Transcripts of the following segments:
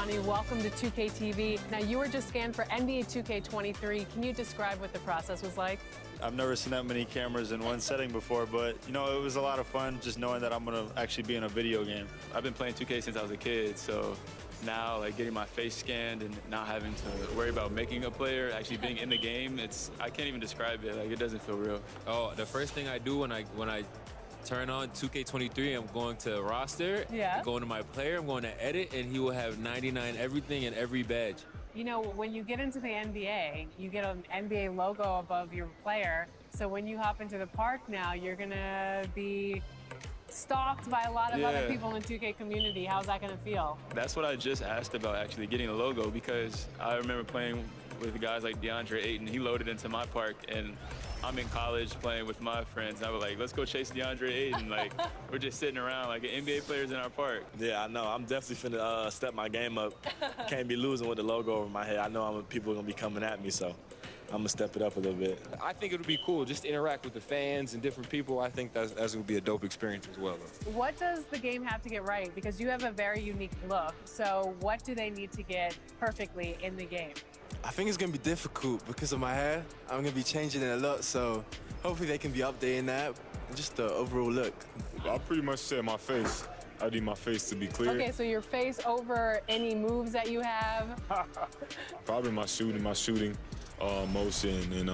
Bronny. Welcome to 2K TV. Now, you were just scanned for NBA 2K23. Can you describe what the process was like? I've never seen that many cameras in one setting before, but, you know, it was a lot of fun just knowing that I'm going to actually be in a video game. I've been playing 2K since I was a kid, so now, like, getting my face scanned and not having to worry about making a player, actually being in the game, I can't even describe it. Like, it doesn't feel real. Oh, the first thing I do when I turn on 2K23, I'm going to roster, yeah. I'm going to my player, I'm going to edit, and he will have 99 everything and every badge. You know, when you get into the NBA, you get an NBA logo above your player. So when you hop into the park now, you're going to be stalked by a lot of other people in the 2K community. How's that going to feel? That's what I just asked about, actually, getting a logo, because I remember playing with guys like DeAndre Ayton. He loaded into my park, and I'm in college playing with my friends. And I was like, let's go chase DeAndre Ayton. Like, we're just sitting around like NBA players in our park. Yeah, I know. I'm definitely finna step my game up. Can't be losing with the logo over my head. I know people are going to be coming at me, so I'm going to step it up a little bit. I think it would be cool just to interact with the fans and different people. I think that's going to be a dope experience as well. What does the game have to get right? Because you have a very unique look. So what do they need to get perfectly in the game? I think it's going to be difficult because of my hair. I'm going to be changing it a lot, so hopefully they can be updating that. And just the overall look. I pretty much said my face. I need my face to be clear. Okay, so your face over any moves that you have? Probably my shooting motion, and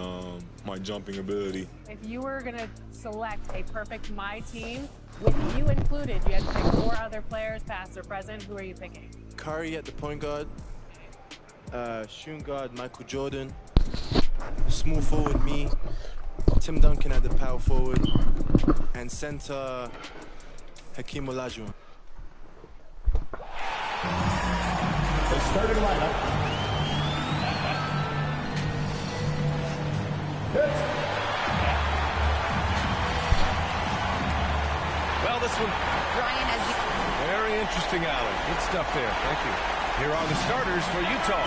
my jumping ability. If you were going to select a perfect My Team, with you included, you had to pick 4 other players, past or present. Who are you picking? Curry at the point guard. Shooting guard, Michael Jordan. Small forward, me. Tim Duncan at the power forward. And center, Hakeem Olajuwon. The starting lineup. Well, this one. Brian has Very interesting, Allen. Good stuff there. Thank you. Here are the starters for Utah.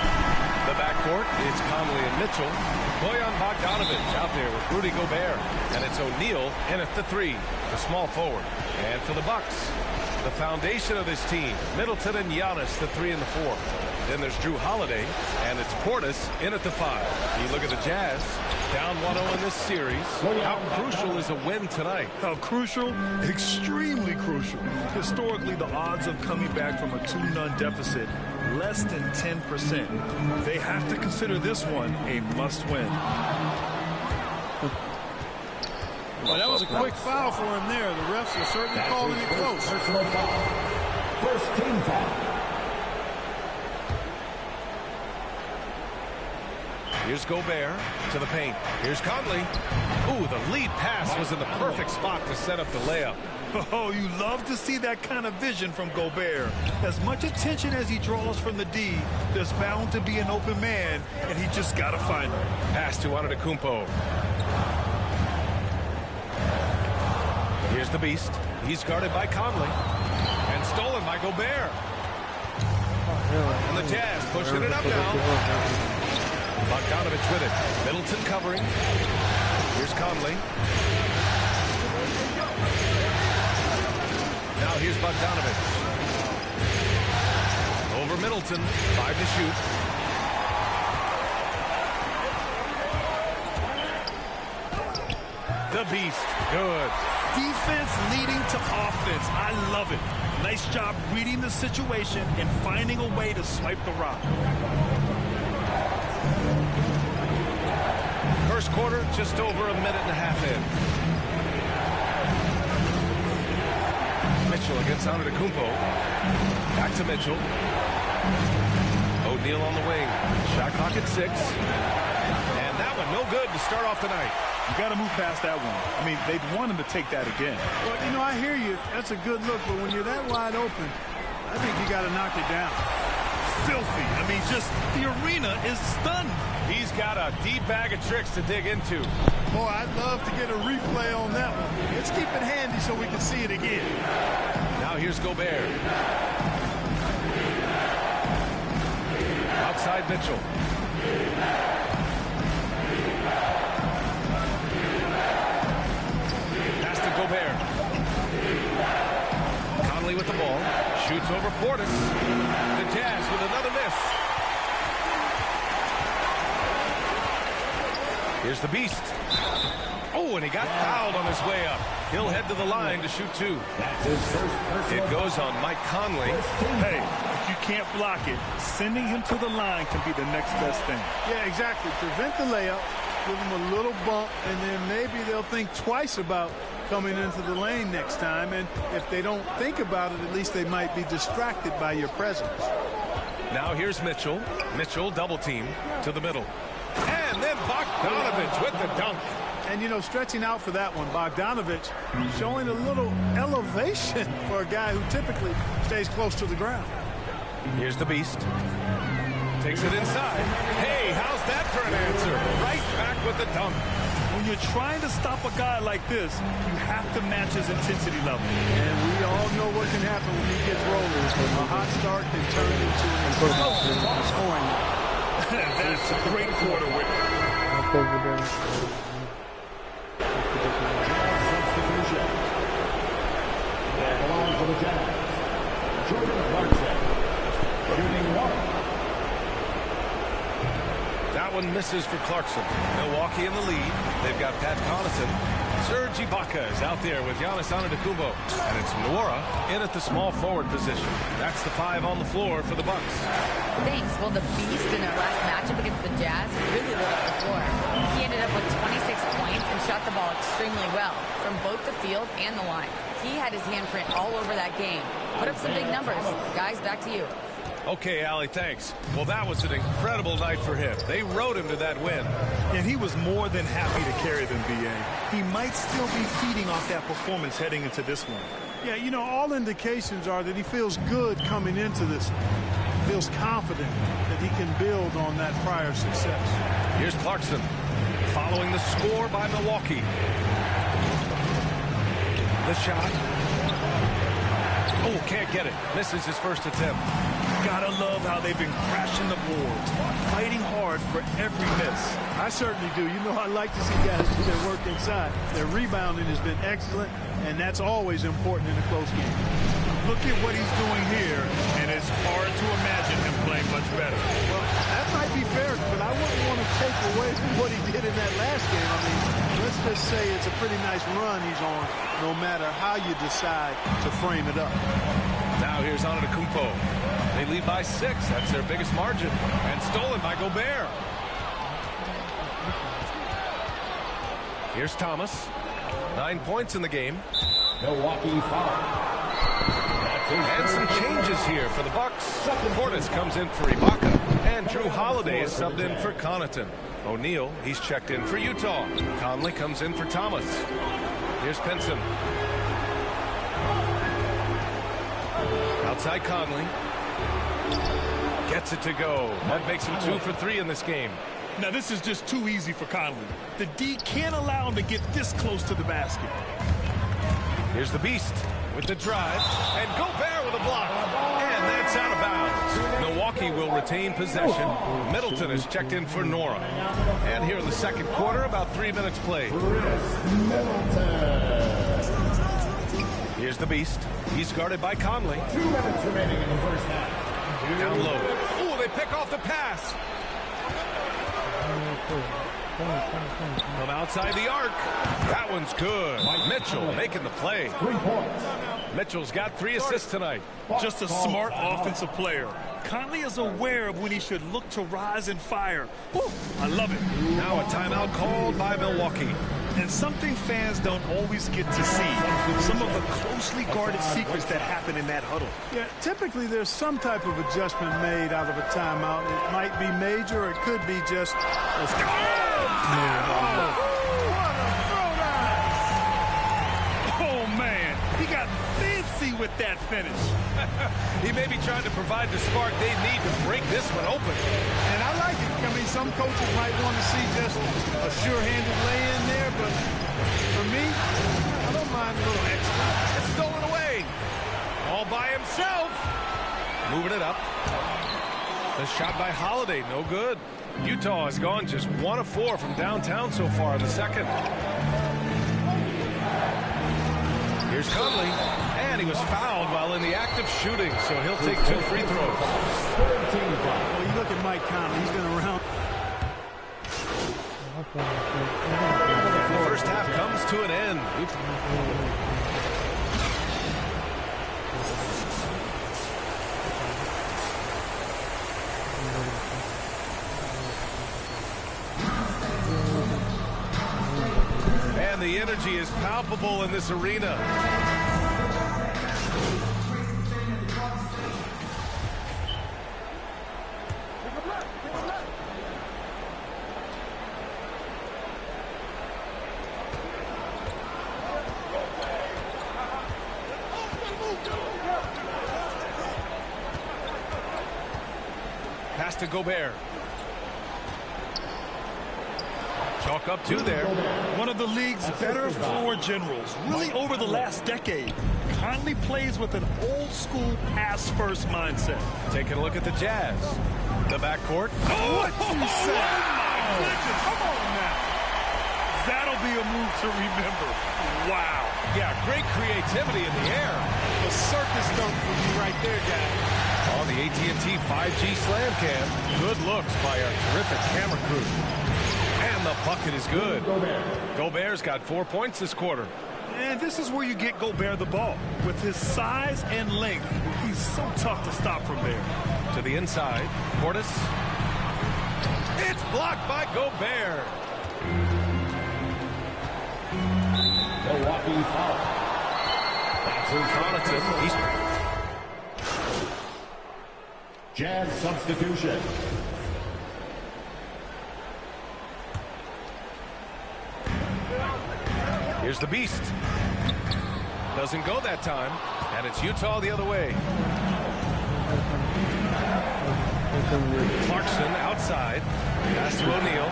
The backcourt, it's Conley and Mitchell. Bojan Bogdanovic out there with Rudy Gobert. And it's O'Neal in at the 3, the small forward. And for the Bucks, the foundation of this team, Middleton and Giannis, the 3 and the 4. Then there's Drew Holiday, and it's Portis in at the 5. You look at the Jazz, down 1-0 in this series. How crucial is a win tonight? How crucial? Extremely crucial. Historically, the odds of coming back from a 2-0 deficit, less than 10%. They have to consider this one a must-win. Well, that was a quick foul for him there. The refs are certainly calling it close. Personal foul. First team foul. Here's Gobert to the paint. Here's Conley. Ooh, the lead pass was in the perfect spot to set up the layup. Oh, you love to see that kind of vision from Gobert. As much attention as he draws from the D, there's bound to be an open man, and he just got to find him. Pass to Antetokounmpo. Here's the Beast. He's guarded by Conley. And stolen by Gobert. And the Jazz pushing it up now. Bogdanovic with it. Middleton covering. Here's Conley. Now here's Bogdanovic. Over Middleton. 5 to shoot. The Beast. Good. Defense leading to offense. I love it. Nice job reading the situation and finding a way to swipe the rock. First quarter, just over a minute and a half in. Mitchell against Antetokounmpo. Back to Mitchell. O'Neal on the wing. Shot clock at 6. And that one no good to start off the night. You got to move past that one. I mean, they'd want him to take that again. Well, you know, I hear you. That's a good look, but when you're that wide open, I think you got to knock it down. Filthy. I mean, just the arena is stunned. He's got a deep bag of tricks to dig into. Boy, I'd love to get a replay on that one. Let's keep it handy so we can see it again. Now here's Gobert. Outside Mitchell. Pass to Gobert. Conley with the ball. shoots over Portis. The Jazz with another miss. Here's the Beast. Oh, and he got fouled on his way up. He'll head to the line to shoot 2. It goes on Mike Conley. Hey, if you can't block it, sending him to the line can be the next best thing. Yeah, exactly. Prevent the layup, give them a little bump, and then maybe they'll think twice about coming into the lane next time. And if they don't think about it, at least they might be distracted by your presence. Now here's Mitchell. Mitchell double team to the middle. And then Bogdanovich with the dunk. And, you know, stretching out for that one, Bogdanovich showing a little elevation for a guy who typically stays close to the ground. Here's the Beast. Takes it inside. Hey, how's that for an answer? Right back with the dunk. When you're trying to stop a guy like this, you have to match his intensity level. And we all know what can happen when he gets rolling. A hot start can turn into an explosive scoring. That's a great quarter with For the Jazz, Jordan Clarkson, shooting 1. That one misses for Clarkson. Milwaukee in the lead. They've got Pat Connaughton. Serge Ibaka is out there with Giannis Antetokounmpo. And it's Nwora in at the small forward position. That's the 5 on the floor for the Bucks. Thanks. Well, the Beast in their last matchup against the Jazz really lit up the floor. He ended up with 26 points and shot the ball extremely well from both the field and the line. He had his handprint all over that game. Put up some big numbers. Guys, back to you. Okay, Allie, thanks. Well, that was an incredible night for him. They rode him to that win. And he was more than happy to carry them, B.A. He might still be feeding off that performance heading into this one. Yeah, you know, all indications are that he feels good coming into this. Feels confident that he can build on that prior success. Here's Clarkson following the score by Milwaukee. The shot. Oh, can't get it. Misses his first attempt. Gotta love how they've been crashing the boards, fighting hard for every miss. I certainly do. You know, I like to see guys do their work inside. Their rebounding has been excellent, and that's always important in a close game. Look at what he's doing here, and it's hard to imagine him playing much better. Well, that might be fair, but I wouldn't want to take away from what he did in that last game. I mean, let's just say it's a pretty nice run he's on, no matter how you decide to frame it up. Now here's Antetokounmpo. They lead by 6. That's their biggest margin. And stolen by Gobert. Here's Thomas. 9 points in the game. Milwaukee foul. And some changes here for the Bucks. Portis comes in for Ibaka. And Drew Holiday is subbed in for Connaughton. O'Neal, he's checked in for Utah. Conley comes in for Thomas. Here's Pinson. Outside Conley. Gets it to go. That makes him 2 for 3 in this game. Now this is just too easy for Conley. The D can't allow him to get this close to the basket. Here's the Beast with the drive. And Gobert with a block. And that's out of bounds. Milwaukee will retain possession. Middleton is checked in for Nwora. And here in the second quarter, about 3 minutes played. Here's the Beast. He's guarded by Conley. 2 minutes remaining in the first half. Down low. Oh, they pick off the pass. From outside the arc. That one's good. Mitchell making the play. 3 points. Mitchell's got 3 assists tonight. Just a smart offensive player. Conley is aware of when he should look to rise and fire. Woo, I love it. Now a timeout called by Milwaukee. And something fans don't always get to see. Some of the closely guarded secrets that happen in that huddle. Yeah, typically there's some type of adjustment made out of a timeout. It might be major or it could be just a Oh, man. He got fancy with that finish. He may be trying to provide the spark they need to break this one open. And I like it. I mean, some coaches might want to see just a sure-handed lay-in there, but for me, I don't mind a little extra. It's stolen away. All by himself. Moving it up. The shot by Holiday, no good. Utah has gone just 1 of 4 from downtown so far in the second. Here's Conley, and he was fouled while in the act of shooting, so he'll take 2 free throws. Well, you look at Mike Conley, he's been around. The first half comes to an end. And the energy is palpable in this arena. Pass to Gobert. Chalk up 2 there. One of the league's better floor generals, really over the last decade. Conley plays with an old-school pass-first mindset. Taking a look at the Jazz. The backcourt. Oh, what you say? Oh, my goodness. Come on now. That'll be a move to remember. Wow. Yeah, great creativity in the air. A circus dunk for you right there, guys. On the AT&T 5G Slam Cam. Good looks by our terrific camera crew. And the bucket is good. Gobert's got 4 points this quarter. And this is where you get Gobert the ball. With his size and length, he's so tough to stop from there. To the inside, Portis. It's blocked by Gobert. Milwaukee foul. Connaughton. Jazz substitution. Here's the Beast. Doesn't go that time, and it's Utah the other way. Clarkson outside. Pass to O'Neal.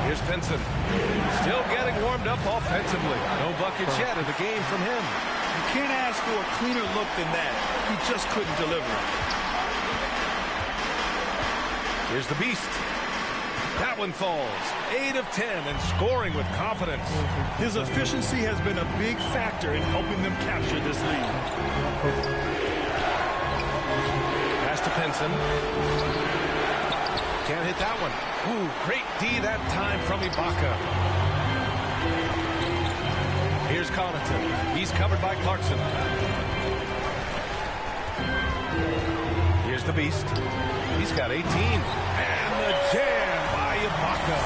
Here's Pinson. Still getting warmed up offensively. No buckets yet in the game from him. You can't ask for a cleaner look than that. He just couldn't deliver. Here's the Beast. That one falls. 8 of 10 and scoring with confidence. His efficiency has been a big factor in helping them capture this lead. Pass to Pinson. Can't hit that one. Ooh, great D that time from Ibaka. Here's Connaughton. He's covered by Clarkson. Here's the Beast. He's got 18. And the jam by Ibaka.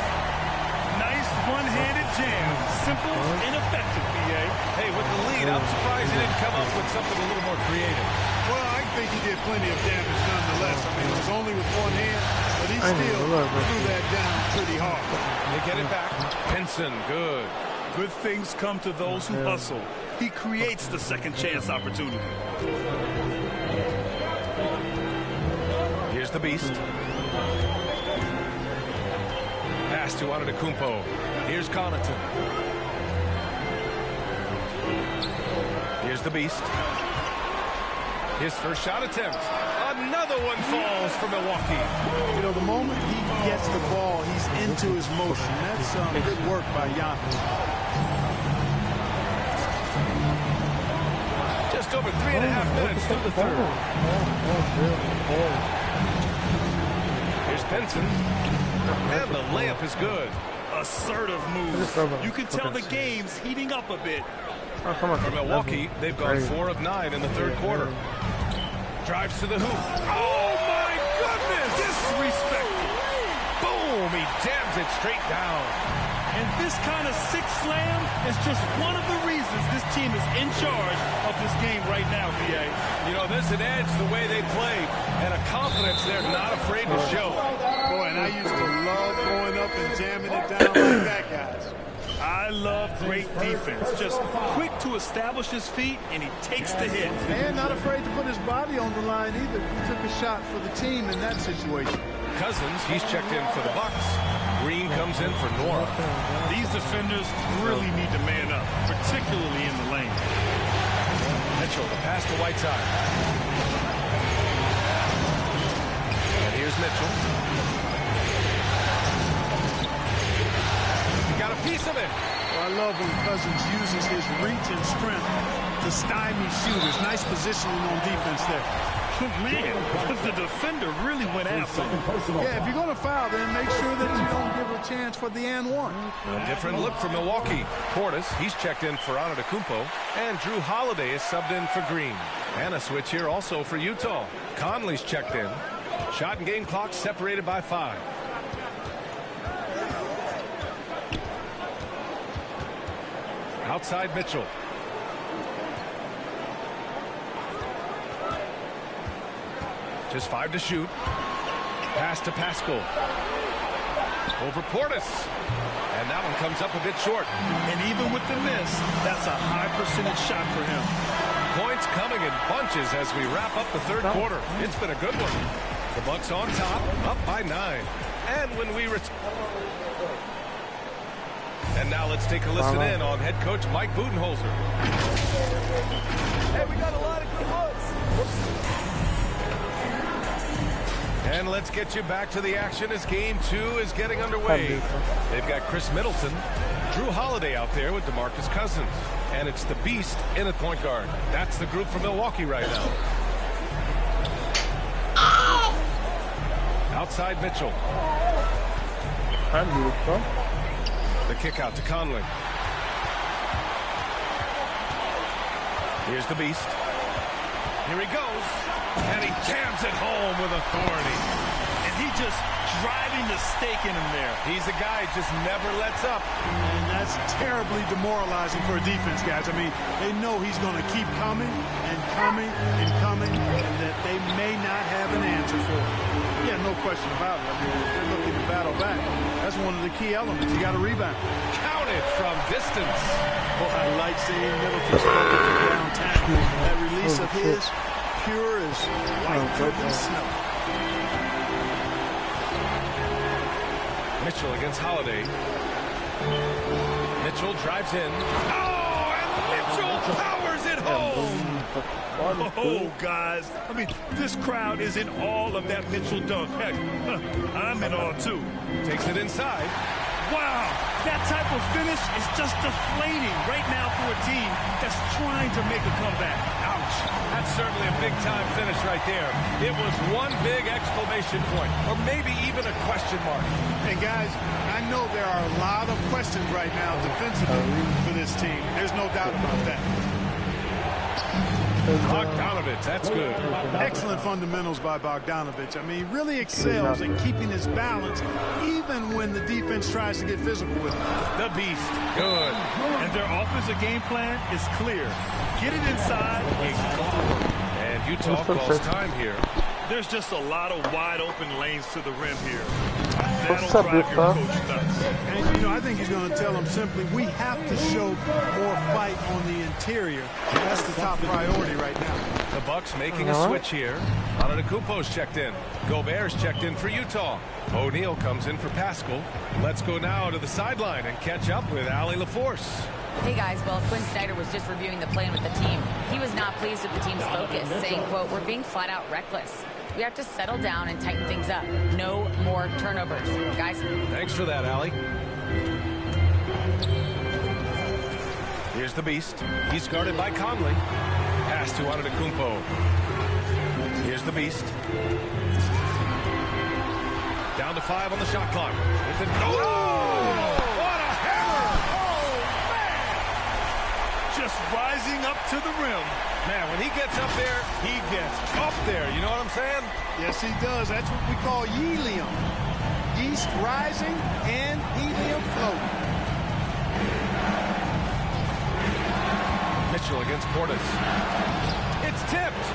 Nice one-handed jam. Simple and effective, B.A. Hey, with the lead, I'm surprised he didn't come up with something a little more creative. Well, I think he did plenty of damage nonetheless. I mean, it was only with one hand, but he still threw that down pretty hard. They get it back. Pinson, good. Good things come to those who hustle. He creates the second chance opportunity. Here's the Beast. Pass to Antetokounmpo. Here's Connaughton. Here's the Beast. His first shot attempt. Another one falls for Milwaukee. You know, the moment he gets the ball, he's into his motion. That's good work by Giannis. Just over 3.5 minutes through the third. Here's Pinson. And the layup is good. Assertive move. You can tell the game's heating up a bit. For Milwaukee, they've gone 4 of 9 in the third quarter. Drives to the hoop. Oh, my goodness! Disrespectful. Boom! He jams it straight down. And this kind of six slam is just one of the reasons this team is in charge of this game right now, B.A. You know, there's an edge the way they play and a confidence they're not afraid to show. Boy, and I used to love going up and jamming it down like that, guys. I love great defense. Just quick to establish his feet, and he takes the hit. And not afraid to put his body on the line either. He took a shot for the team in that situation. Cousins, he's checked in for the Bucks. Green comes in for Nora. These defenders really need to man up, particularly in the lane. Mitchell, the pass to Whiteside. And here's Mitchell. He got a piece of it. Well, I love when Cousins uses his reach and strength to stymie shooters. Nice positioning on defense there. Man, the defender really went after him. Yeah, if you're going to foul, then make sure that you don't give a chance for the and one. A different look for Milwaukee. Portis, he's checked in for Antetokounmpo. And Drew Holiday is subbed in for Green. And a switch here also for Utah. Conley's checked in. Shot and game clock separated by 5. Outside Mitchell. Just 5 to shoot. Pass to Pascal. Over Portis. And that one comes up a bit short. And even with the miss, that's a high percentage shot for him. Points coming in bunches as we wrap up the third quarter. It's been a good one. The Bucks on top, up by 9. And when we return. And now let's take a listen in on head coach Mike Budenholzer. Hey, we got a lot of good looks. And let's get you back to the action as game 2 is getting underway. They've got Chris Middleton, Drew Holiday out there with DeMarcus Cousins. And it's the Beast in at point guard. That's the group for Milwaukee right now. Outside Mitchell. The kick out to Conley. Here's the Beast. Here he goes. And he jams it home with authority. And he just driving the stake in him there. He's a guy who just never lets up. And that's terribly demoralizing for a defense, guys. I mean, they know he's going to keep coming and coming and coming, and that they may not have an answer for it. Yeah, no question about it. I mean, if they're looking to battle back, that's one of the key elements. You got to rebound. Count it from distance. Well, I like seeing Middleton's focus from downtown. That release of his, pure as white driven snow. Mitchell against Holiday. Mitchell drives in. Oh, and Mitchell powers it home. Oh, guys. I mean, this crowd is in awe of that Mitchell dunk. Heck, I'm in awe, too. Takes it inside. Wow, that type of finish is just deflating right now for a team that's trying to make a comeback. Ouch. That's certainly a big-time finish right there. It was one big exclamation point, or maybe even a question mark. And, guys, I know there are a lot of questions right now defensively for this team. There's no doubt about that. Bogdanovich, that's good. Excellent fundamentals by Bogdanovich. I mean, he really excels at keeping his balance even when the defense tries to get physical with him. The Beast, good. And their offensive game plan is clear. Get it inside and go. And Utah calls time here. There's just a lot of wide open lanes to the rim here. That'll drive your coach nuts. And, you know, I think he's going to tell them simply, we have to show more fight on the interior. That's the top priority right now. The Bucks making a switch here. Antetokounmpo's checked in. Gobert's checked in for Utah. O'Neal comes in for Pascal. Let's go now to the sideline and catch up with Allie LaForce. Hey guys, well, Quinn Snyder was just reviewing the plan with the team. He was not pleased with the team's focus, saying, quote, "We're being flat out reckless. We have to settle down and tighten things up. No more turnovers." Guys. Thanks for that, Allie. Here's the Beast. He's guarded by Conley. Pass to Antetokounmpo. Here's the Beast. Down to 5 on the shot clock. With the what a hammer! Oh, man! Just rising up to the rim. Man, when he gets up there, he gets up there. You know what I'm saying? Yes, he does. That's what we call helium. Yeast rising and helium floating. Mitchell against Portis. It's tipped.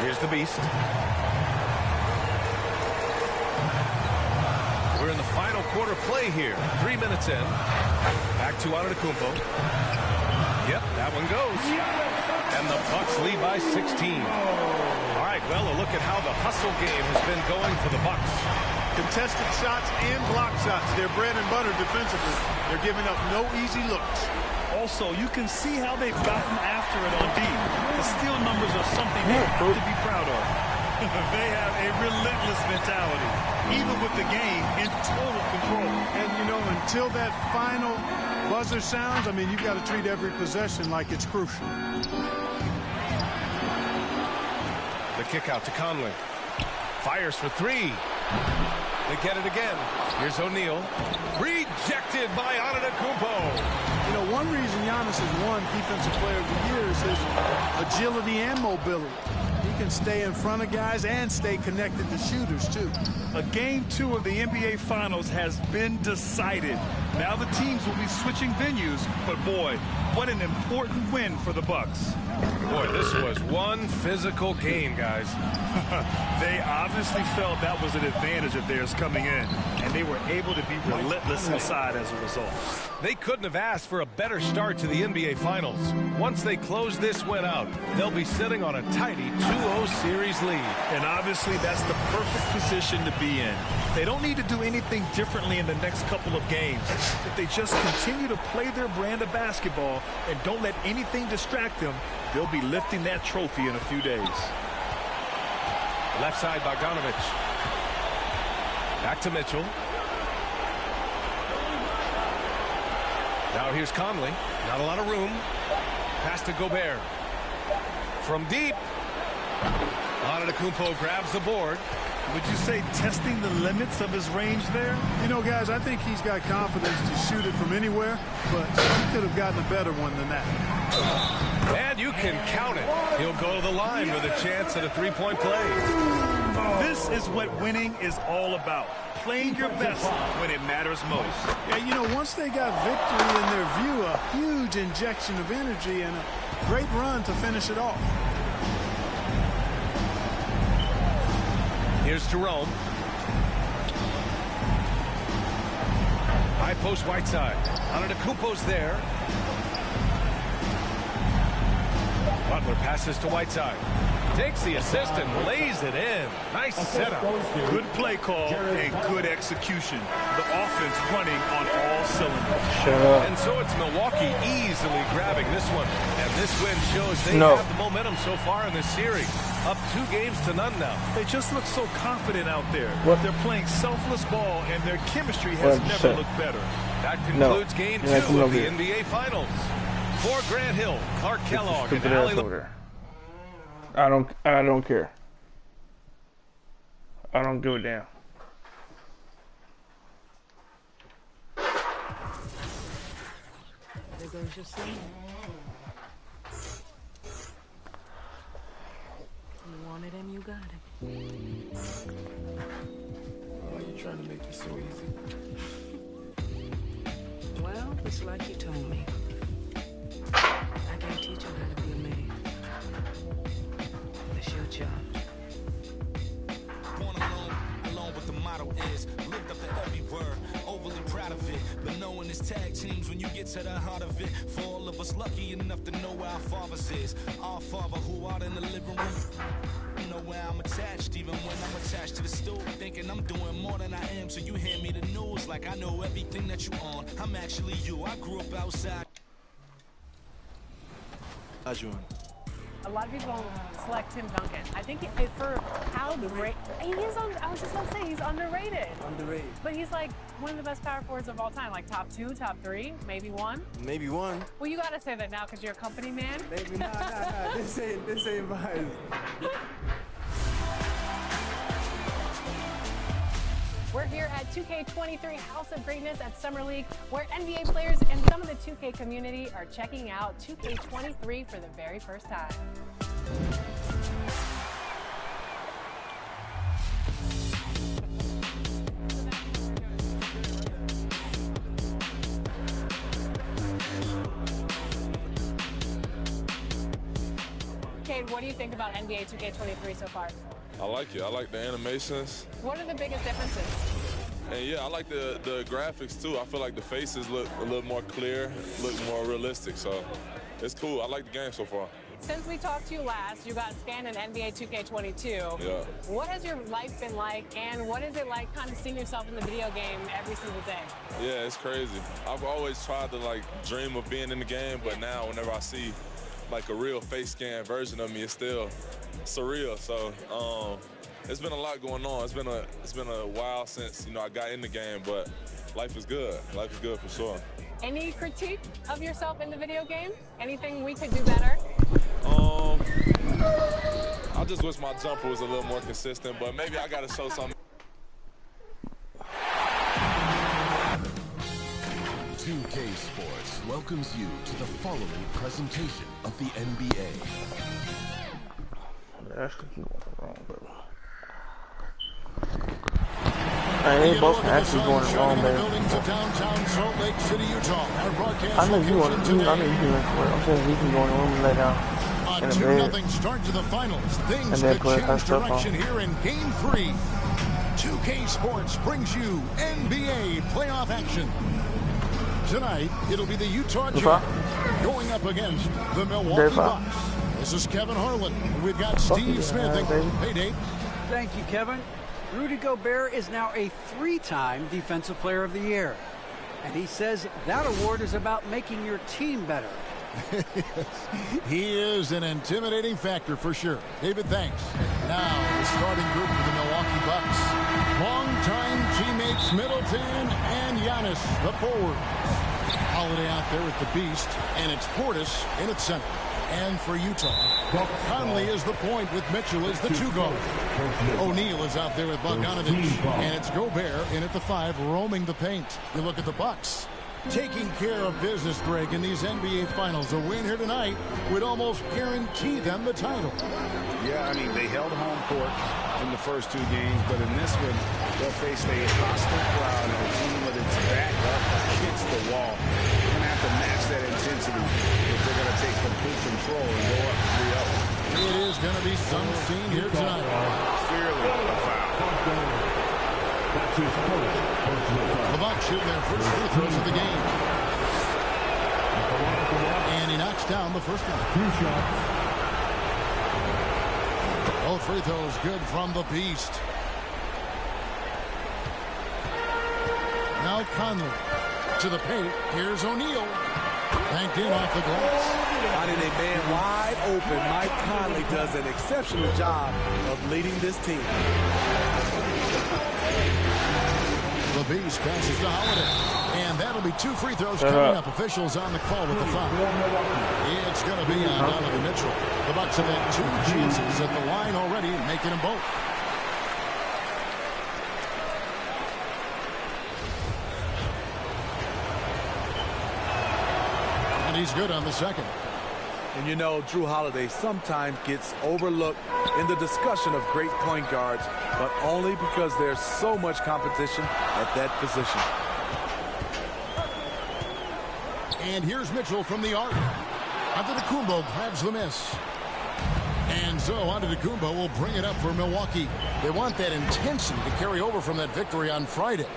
Here's the Beast. We're in the final quarter play here. 3 minutes in. Back to Antetokounmpo. Yep, that one goes. And the Bucks lead by 16. All right, well, a look at how the hustle game has been going for the Bucks. Contested shots and block shots. They're bread and butter defensively. They're giving up no easy looks. Also, you can see how they've gotten after it on D. The steal numbers are something they have to be proud of. They have a relentless mentality, even with the game in total control. And, you know, until that final buzzer sounds, I mean, you've got to treat every possession like it's crucial. The kick out to Conley. Fires for three. They get it again. Here's O'Neal. Rejected by Antetokounmpo. You know, one reason Giannis has won Defensive Player of the Year is his agility and mobility. He can stay in front of guys and stay connected to shooters, too. A game 2 of the NBA Finals has been decided. Now the teams will be switching venues, but boy, what an important win for the Bucks. Boy, this was one physical game, guys. They obviously felt that was an advantage of theirs coming in, and they were able to be relentless inside as a result. They couldn't have asked for a better start to the NBA Finals. Once they close this win out, they'll be sitting on a tidy 2-0 series lead. And obviously that's the perfect position to be in. They don't need to do anything differently in the next couple of games. If they just continue to play their brand of basketball and don't let anything distract them, they'll be lifting that trophy in a few days. Left side, Bogdanovic. Back to Mitchell. Now here's Conley. Not a lot of room. Pass to Gobert. From deep. Antetokounmpo grabs the board. Would you say testing the limits of his range there? You know, guys, I think he's got confidence to shoot it from anywhere, but he could have gotten a better one than that. And you can count it. He'll go to the line with a chance at a three-point play. This is what winning is all about. Playing your best when it matters most. Yeah, you know, once they got victory in their view, a huge injection of energy and a great run to finish it off. Here's Jerome. High post Whiteside. Antetokounmpo's there. Butler passes to Whiteside. Takes the assist and lays it in. Nice setup. Good play call and good execution. The offense running on all cylinders. And so it's Milwaukee easily grabbing this one. And this win shows they have the momentum so far in this series. Up 2-0 now. They just look so confident out there. They're playing selfless ball, and their chemistry has never looked better. That concludes game 2 of the NBA Finals. For Grant Hill, Clark Kellogg, and Allie. I don't care. I don't give a damn. There goes your son. You wanted him, you got him. Why are you trying to make this so easy? Well, it's like you told me. I can't teach him how to be a man. It's your job. Born alone with the motto is lived up to every word, overly proud of it. But knowing it's tag teams when you get to the heart of it. For all of us lucky enough to know where our fathers is. Our father who out in the living room. You know where I'm attached, even when I'm attached to the stool. Thinking I'm doing more than I am, so you hand me the news like I know everything that you on. I'm actually you. I grew up outside. A lot of people select Tim Duncan. I think for how great he is, I was just about to say he's underrated. Underrated. But he's like one of the best power forwards of all time, like top 2, top 3, maybe 1. Maybe 1. Well, you got to say that now because you're a company man. Maybe nah. This ain't mine. We're here at 2K23 House of Greatness at Summer League, where NBA players and some of the 2K community are checking out 2K23 for the very first time. Cade, what do you think about NBA 2K23 so far? I like it. I like the animations. What are the biggest differences? And yeah, I like the graphics too. I feel like the faces look a little more clear, look more realistic. So it's cool. I like the game so far. Since we talked to you last, you got scanned in NBA 2K22. Yeah. What has your life been like, and what is it like kind of seeing yourself in the video game every single day? Yeah, it's crazy. I've always tried to like dream of being in the game, but now whenever I see like a real face scan version of me, it's still surreal. So it's been a lot going on. It's been a while since I got in the game, but life is good. Life is good for sure. Any critique of yourself in the video game? Anything we could do better? I just wish my jumper was a little more consistent, but maybe I got to show something. 2K Sports welcomes you to the following presentation of the NBA. That's going wrong, bro. They both actually going wrong, baby. I know you want to do. I know you doing it. I'm saying we can go in the room and lay down in the bed. 2-0 start to the finals. Things And then could put change stuff direction on. here in Game 3. 2K Sports brings you NBA playoff action. Tonight, it'll be the Utah Jazz going up against the Milwaukee Bucks. This is Kevin Harlan. We've got Steve Smith. Hey, Dave. Thank you, Kevin. Rudy Gobert is now a 3-time Defensive Player of the Year. And he says that award is about making your team better. He is an intimidating factor for sure. David, thanks. Now, the starting group for the Milwaukee Bucks. Longtime teammates Middleton and Giannis, the forward. Holiday out there with the Beast, and it's Portis in its center. And for Utah, Conley is the point with Mitchell as the 2-guard. O'Neal is out there with Bogdanovich, and it's Gobert in at the 5, roaming the paint. You look at the Bucks. Taking care of business, Greg, in these NBA Finals. A win here tonight would almost guarantee them the title. Yeah, I mean, they held home court in the first 2 games, but in this one, they'll face a hostile crowd and a team with its back up against the wall. They're going to have to match that intensity if they're going to take complete control and go up 3-0. It is going to be some scene here tonight. Clearly a foul. The Bucks shooting their first free throws of the game. And he knocks down the first one. Both free throws good from the Beast. Now Conley to the paint. Here's O'Neal. Banked in off the glass. Finding a man wide open, Mike Conley does an exceptional job of leading this team. The Beast passes to Holiday. And that'll be 2 free throws coming up. Officials on the call with the foul. It's going to be on Donovan Mitchell. The Bucks have had 2 chances at the line already, making them both. And he's good on the second. And you know, Drew Holiday sometimes gets overlooked in the discussion of great point guards, but only because there's so much competition at that position. And here's Mitchell from the arc. Antetokounmpo grabs the miss. And so Antetokounmpo will bring it up for Milwaukee. They want that intensity to carry over from that victory on Friday.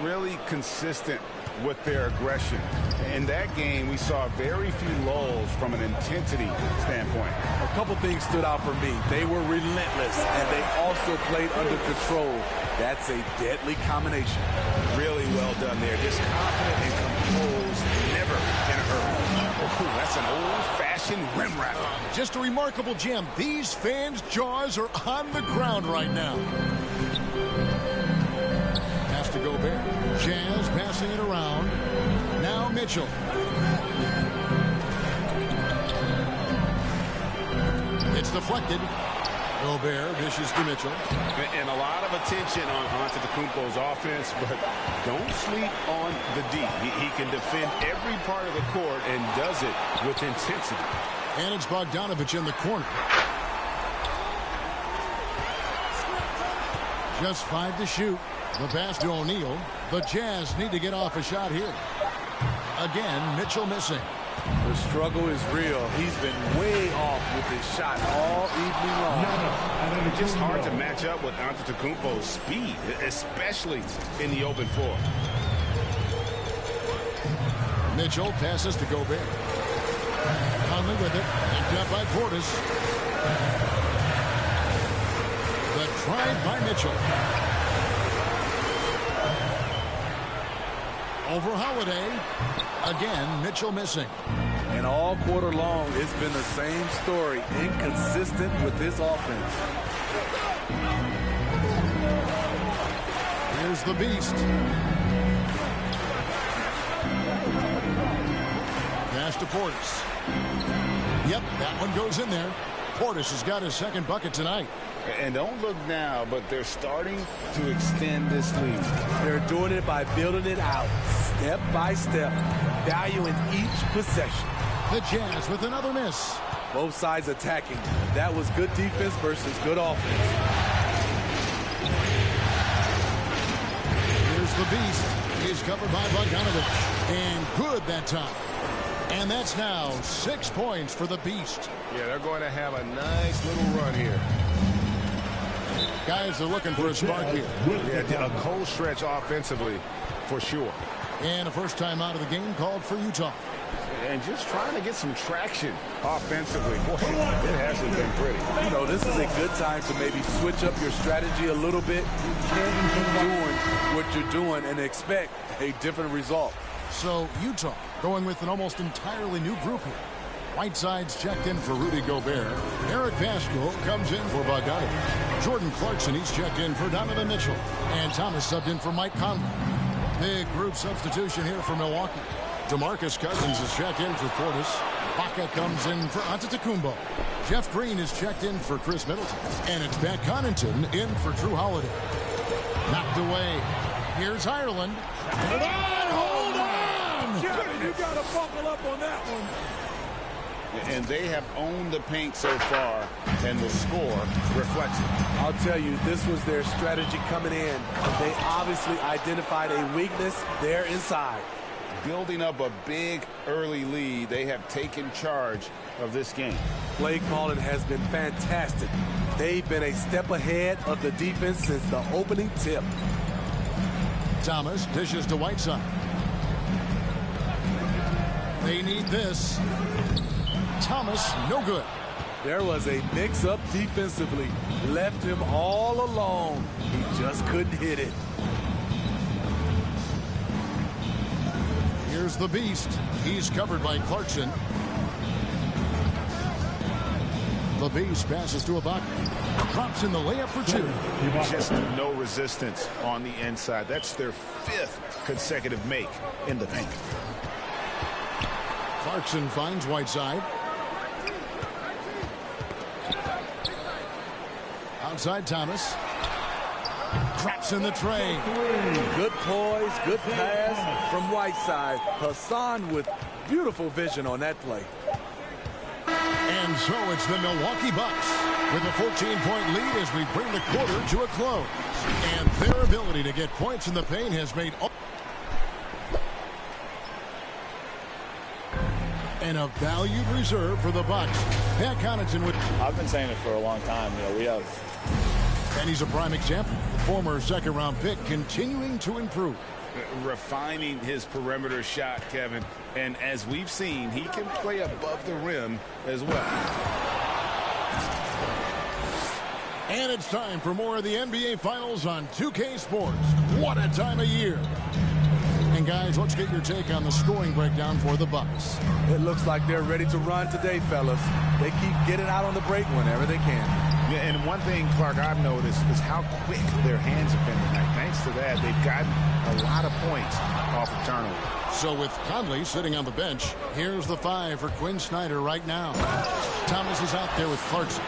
Really consistent with their aggression. In that game, we saw very few lulls from an intensity standpoint. A couple things stood out for me. They were relentless, and they also played under control. That's a deadly combination. Really well done there. Just confident and composed, never in a hurry. Oh, that's an old-fashioned rim wrapper. Just a remarkable gem. These fans' jaws are on the ground right now. Pass to Gobert. Jazz passing it around. Now Mitchell. It's deflected. Gobert dishes to Mitchell. And a lot of attention on Antetokounmpo's offense, but don't sleep on the D. He can defend every part of the court and does it with intensity. And it's Bogdanovich in the corner. Just 5 to shoot. The pass to O'Neal. The Jazz need to get off a shot here. Again, Mitchell missing. The struggle is real. He's been way off with his shot all evening long. It's just hard to match up with Antetokounmpo's speed, especially in the open floor. Mitchell passes to Gobert. Conley with it. Picked up by Portis. The drive by Mitchell. Over Holiday. Again, Mitchell missing. And all quarter long, it's been the same story, inconsistent with this offense. Here's the Beast. Pass to Portis. Yep, that one goes in there. Portis has got his second bucket tonight. And don't look now, but they're starting to extend this lead. They're doing it by building it out, step by step, valuing each possession. The Jazz with another miss. Both sides attacking. That was good defense versus good offense. Here's the Beast. He's covered by Bogdanovich. And good that time. And that's now 6 points for the Beast. Yeah, they're going to have a nice little run here. Guys are looking for a spark here. Yeah, a cold stretch offensively, for sure. And a first time out of the game called for Utah. And just trying to get some traction offensively. Boy, it hasn't been pretty. You know, this is a good time to maybe switch up your strategy a little bit. You can't keep doing what you're doing and expect a different result. So Utah going with an almost entirely new group here. Whiteside's checked in for Rudy Gobert. Eric Paschall comes in for Bogdanovich. Jordan Clarkson, he's checked in for Donovan Mitchell. And Thomas subbed in for Mike Conley. Big group substitution here for Milwaukee. DeMarcus Cousins is checked in for Portis. Baca comes in for Antetokounmpo. Jeff Green is checked in for Chris Middleton. And it's Pat Connaughton in for Drew Holiday. Knocked away. Here's Ireland. Hold on! Kevin, you got to buckle up on that one. And they have owned the paint so far, and the score reflects it. I'll tell you, this was their strategy coming in. They obviously identified a weakness there inside. Building up a big early lead, they have taken charge of this game. Play calling has been fantastic. They've been a step ahead of the defense since the opening tip. Thomas dishes to Whiteside. They need this. Thomas, no good. There was a mix-up defensively. Left him all alone. He just couldn't hit it. Here's the Beast. He's covered by Clarkson. The Beast passes to Ibaka. Drops in the layup for two. Just no resistance on the inside. That's their 5th consecutive make in the paint. Clarkson finds Whiteside. Outside Thomas. Traps in the tray. Good poise, good pass from Whiteside. Hassan with beautiful vision on that play. And so it's the Milwaukee Bucks with a 14-point lead as we bring the quarter to a close. And their ability to get points in the paint has made and a valued reserve for the Bucks. Pat Connaughton with. I've been saying it for a long time. You know, we have. And he's a prime example. The former second-round pick continuing to improve. Refining his perimeter shot, Kevin. And as we've seen, he can play above the rim as well. And it's time for more of the NBA Finals on 2K Sports. What a time of year. And guys, let's get your take on the scoring breakdown for the Bucks. It looks like they're ready to run today, fellas. They keep getting out on the break whenever they can. Yeah, and one thing, Clark, I've noticed is how quick their hands have been tonight. Thanks to that, they've gotten a lot of points off of turnover. So with Conley sitting on the bench, here's the 5 for Quinn Snyder right now. Thomas is out there with Clarkson.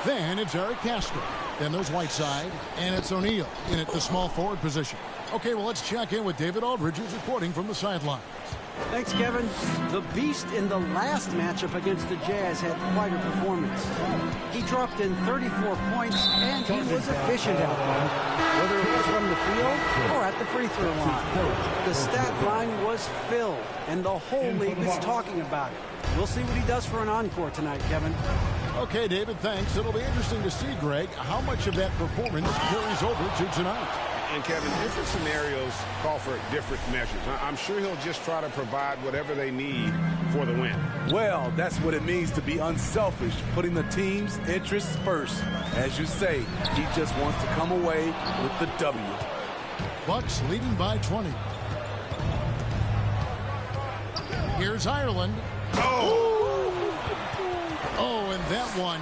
Then it's Eric Paschall. Then there's Whiteside, and it's O'Neal in at the small forward position. Okay, well, let's check in with David Aldridge, who's reporting from the sidelines. Thanks, Kevin. The Beast in the last matchup against the Jazz had quite a performance. He dropped in 34 points, and he was efficient out there, whether it was from the field or at the free throw line. The stat line was filled, and the whole league is talking about it. We'll see what he does for an encore tonight, Kevin. Okay, David, thanks. It'll be interesting to see, Greg, how much of that performance carries over to tonight. And, Kevin, different scenarios call for different measures. I'm sure he'll just try to provide whatever they need for the win. Well, that's what it means to be unselfish, putting the team's interests first. As you say, he just wants to come away with the W. Bucks leading by 20. Here's Ireland. Oh, and that one.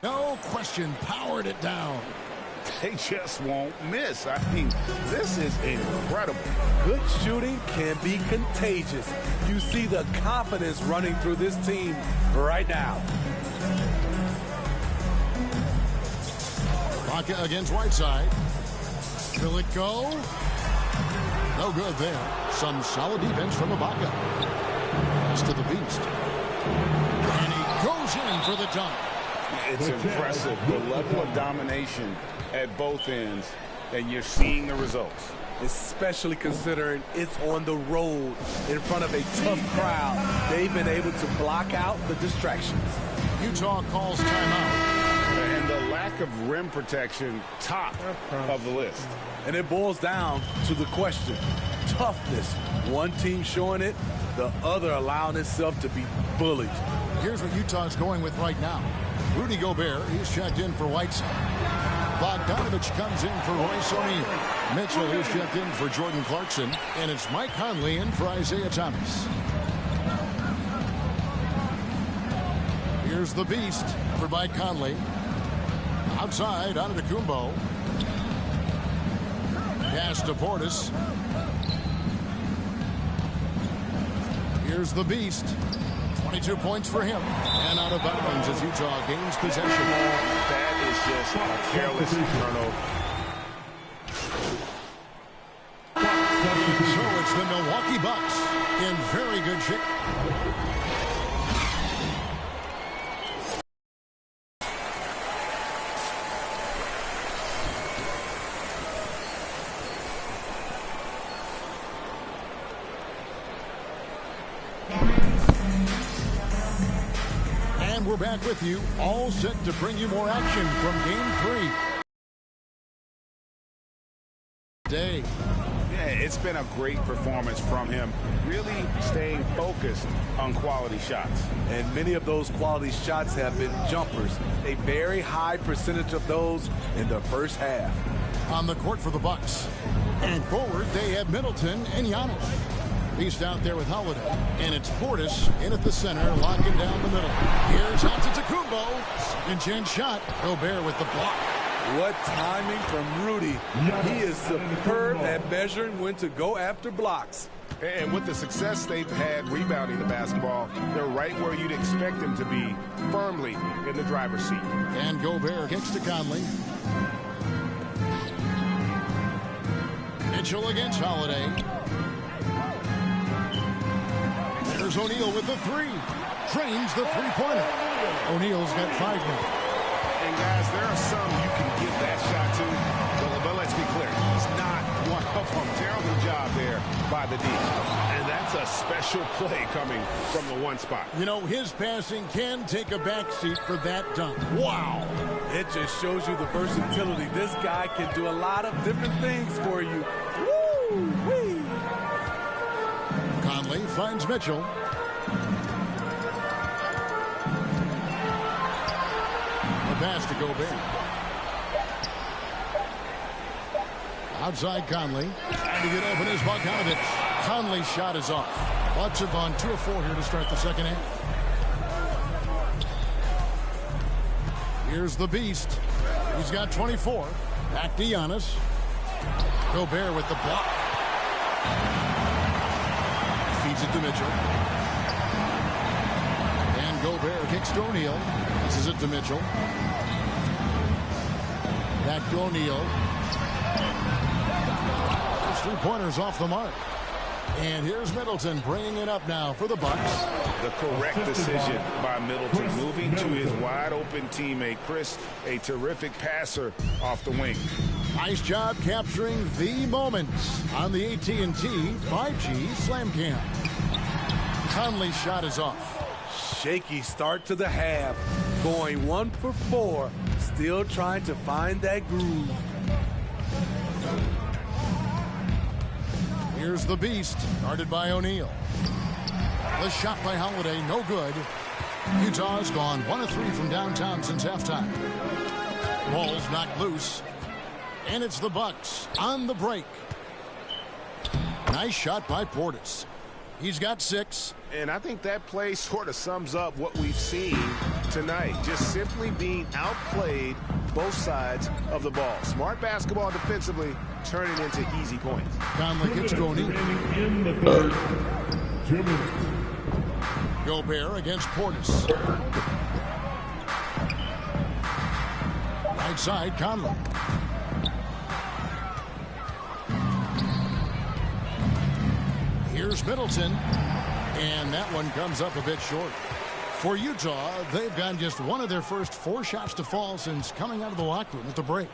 No question, powered it down. They just won't miss. I mean, this is incredible. Good shooting can be contagious. You see the confidence running through this team right now. Baca against Whiteside. Will it go? No good there. Some solid defense from Ibaka. Pass to the Beast. And he goes in for the dunk. It's impressive, the level of domination at both ends, and you're seeing the results. Especially considering it's on the road in front of a tough crowd. They've been able to block out the distractions. Utah calls timeout. And the lack of rim protection, top of the list. And it boils down to the question, toughness. One team showing it, the other allowing itself to be bullied. Here's what Utah's going with right now. Rudy Gobert, he's checked in for Whiteside. Bogdanovich comes in for Royce O'Neal. Mitchell is checked in for Jordan Clarkson. And it's Mike Conley in for Isaiah Thomas. Here's the Beast, covered by Conley. Outside, Antetokounmpo. Pass to Portis. Here's the Beast. 22 points for him. And out of bounds as Utah gains possession. That is just a careless turnover. So it's the Milwaukee Bucks in very good shape. We're back with you, all set to bring you more action from Game 3. Yeah, it's been a great performance from him, really staying focused on quality shots. And many of those quality shots have been jumpers. A very high percentage of those in the first half. On the court for the Bucks. And forward, they have Middleton and Giannis. Beast out there with Holiday. And it's Portis in at the center, locking down the middle. Here's Antetokounmpo. Second chance shot. Gobert with the block. What timing from Rudy. He is superb at measuring when to go after blocks. And with the success they've had rebounding the basketball, they're right where you'd expect them to be, firmly in the driver's seat. And Gobert kicks to Conley. Mitchell against Holiday. There's O'Neal with the three. Drains the three-pointer. O'Neal's got 5 now. And guys, there are some you can get that shot to, but let's be clear, he's not one of them. Terrible job there by the D. And that's a special play coming from the one spot. You know, his passing can take a backseat for that dunk. Wow. It just shows you the versatility. This guy can do a lot of different things for you. Woo-wee. Conley finds Mitchell. The pass to Gobert. Outside Conley. Trying to get open is Bogdanovich. Conley's shot is off. Bucks have gone 2 of 4 here to start the second half. Here's the Beast. He's got 24. Back to Giannis. Gobert with the block. Feeds it to Mitchell. And Gobert kicks to O'Neal. Passes it to Mitchell. Back to O'Neal. Those 3-pointers off the mark. And here's Middleton bringing it up now for the Bucks. The correct decision by Middleton, moving to his wide-open teammate, Chris, a terrific passer off the wing. Nice job capturing the moments on the AT&T 5G Slam Cam. Conley's shot is off. Shaky start to the half. Going 1 for 4. Still trying to find that groove. Here's the Beast, guarded by O'Neal. The shot by Holiday, no good. Utah has gone 1 of 3 from downtown since halftime. Ball's knocked loose. And it's the Bucks on the break. Nice shot by Portis. He's got 6. And I think that play sort of sums up what we've seen tonight. Just simply being outplayed both sides of the ball. Smart basketball defensively, turning into easy points. Conley gets going in the third. 2 minutes. Gobert against Portis. Right side, Conley. Here's Middleton. And that one comes up a bit short. For Utah, they've gotten just one of their first 4 shots to fall since coming out of the locker room at the break.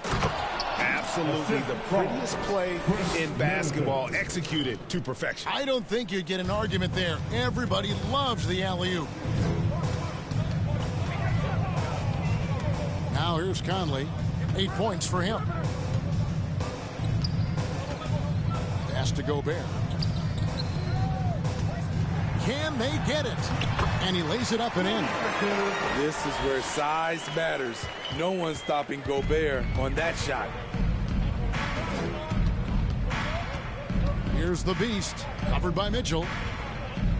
Absolutely the prettiest play in basketball, executed to perfection. I don't think you'd get an argument there. Everybody loves the alley-oop. Now here's Conley. 8 points for him. Pass to Gobert. Can they get it? And he lays it up and in. This is where size matters. No one's stopping Gobert on that shot. Here's the Beast, covered by Mitchell.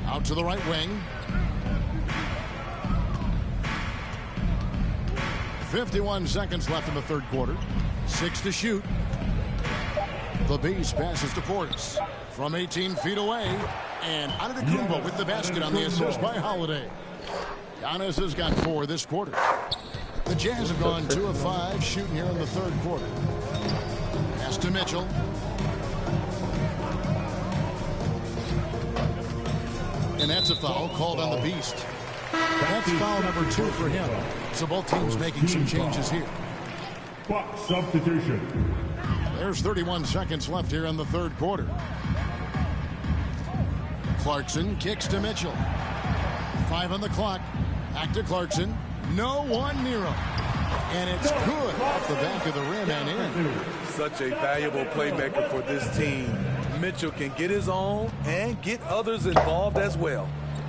Out to the right wing. 51 seconds left in the third quarter. 6 to shoot. The Beast passes to Portis from 18 feet away. And Antetokounmpo with the basket on the assist by Holiday. Giannis has got 4 this quarter. The Jazz have gone 2 of 5 shooting here in the third quarter. Pass to Mitchell. And that's a foul called on the Beast. That's foul number 2 for him. So both teams making some changes here. Buck substitution. There's 31 seconds left here in the third quarter. Clarkson kicks to Mitchell. 5 on the clock. Back to Clarkson. No one near him. And it's good off the back of the rim and in. Such a valuable playmaker for this team. Mitchell can get his own and get others involved as well.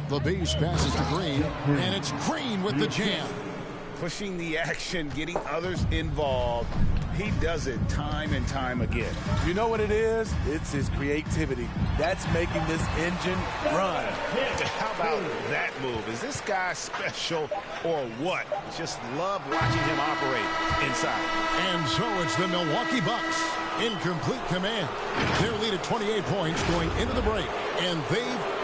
The Beast passes to Green, and it's Green with the jam. Pushing the action, getting others involved. He does it time and time again. You know what it is? It's his creativity. That's making this engine run. How about that move? Is this guy special or what? Just love watching him operate inside. And so it's the Milwaukee Bucks in complete command. Their lead at 28 points going into the break. And they've...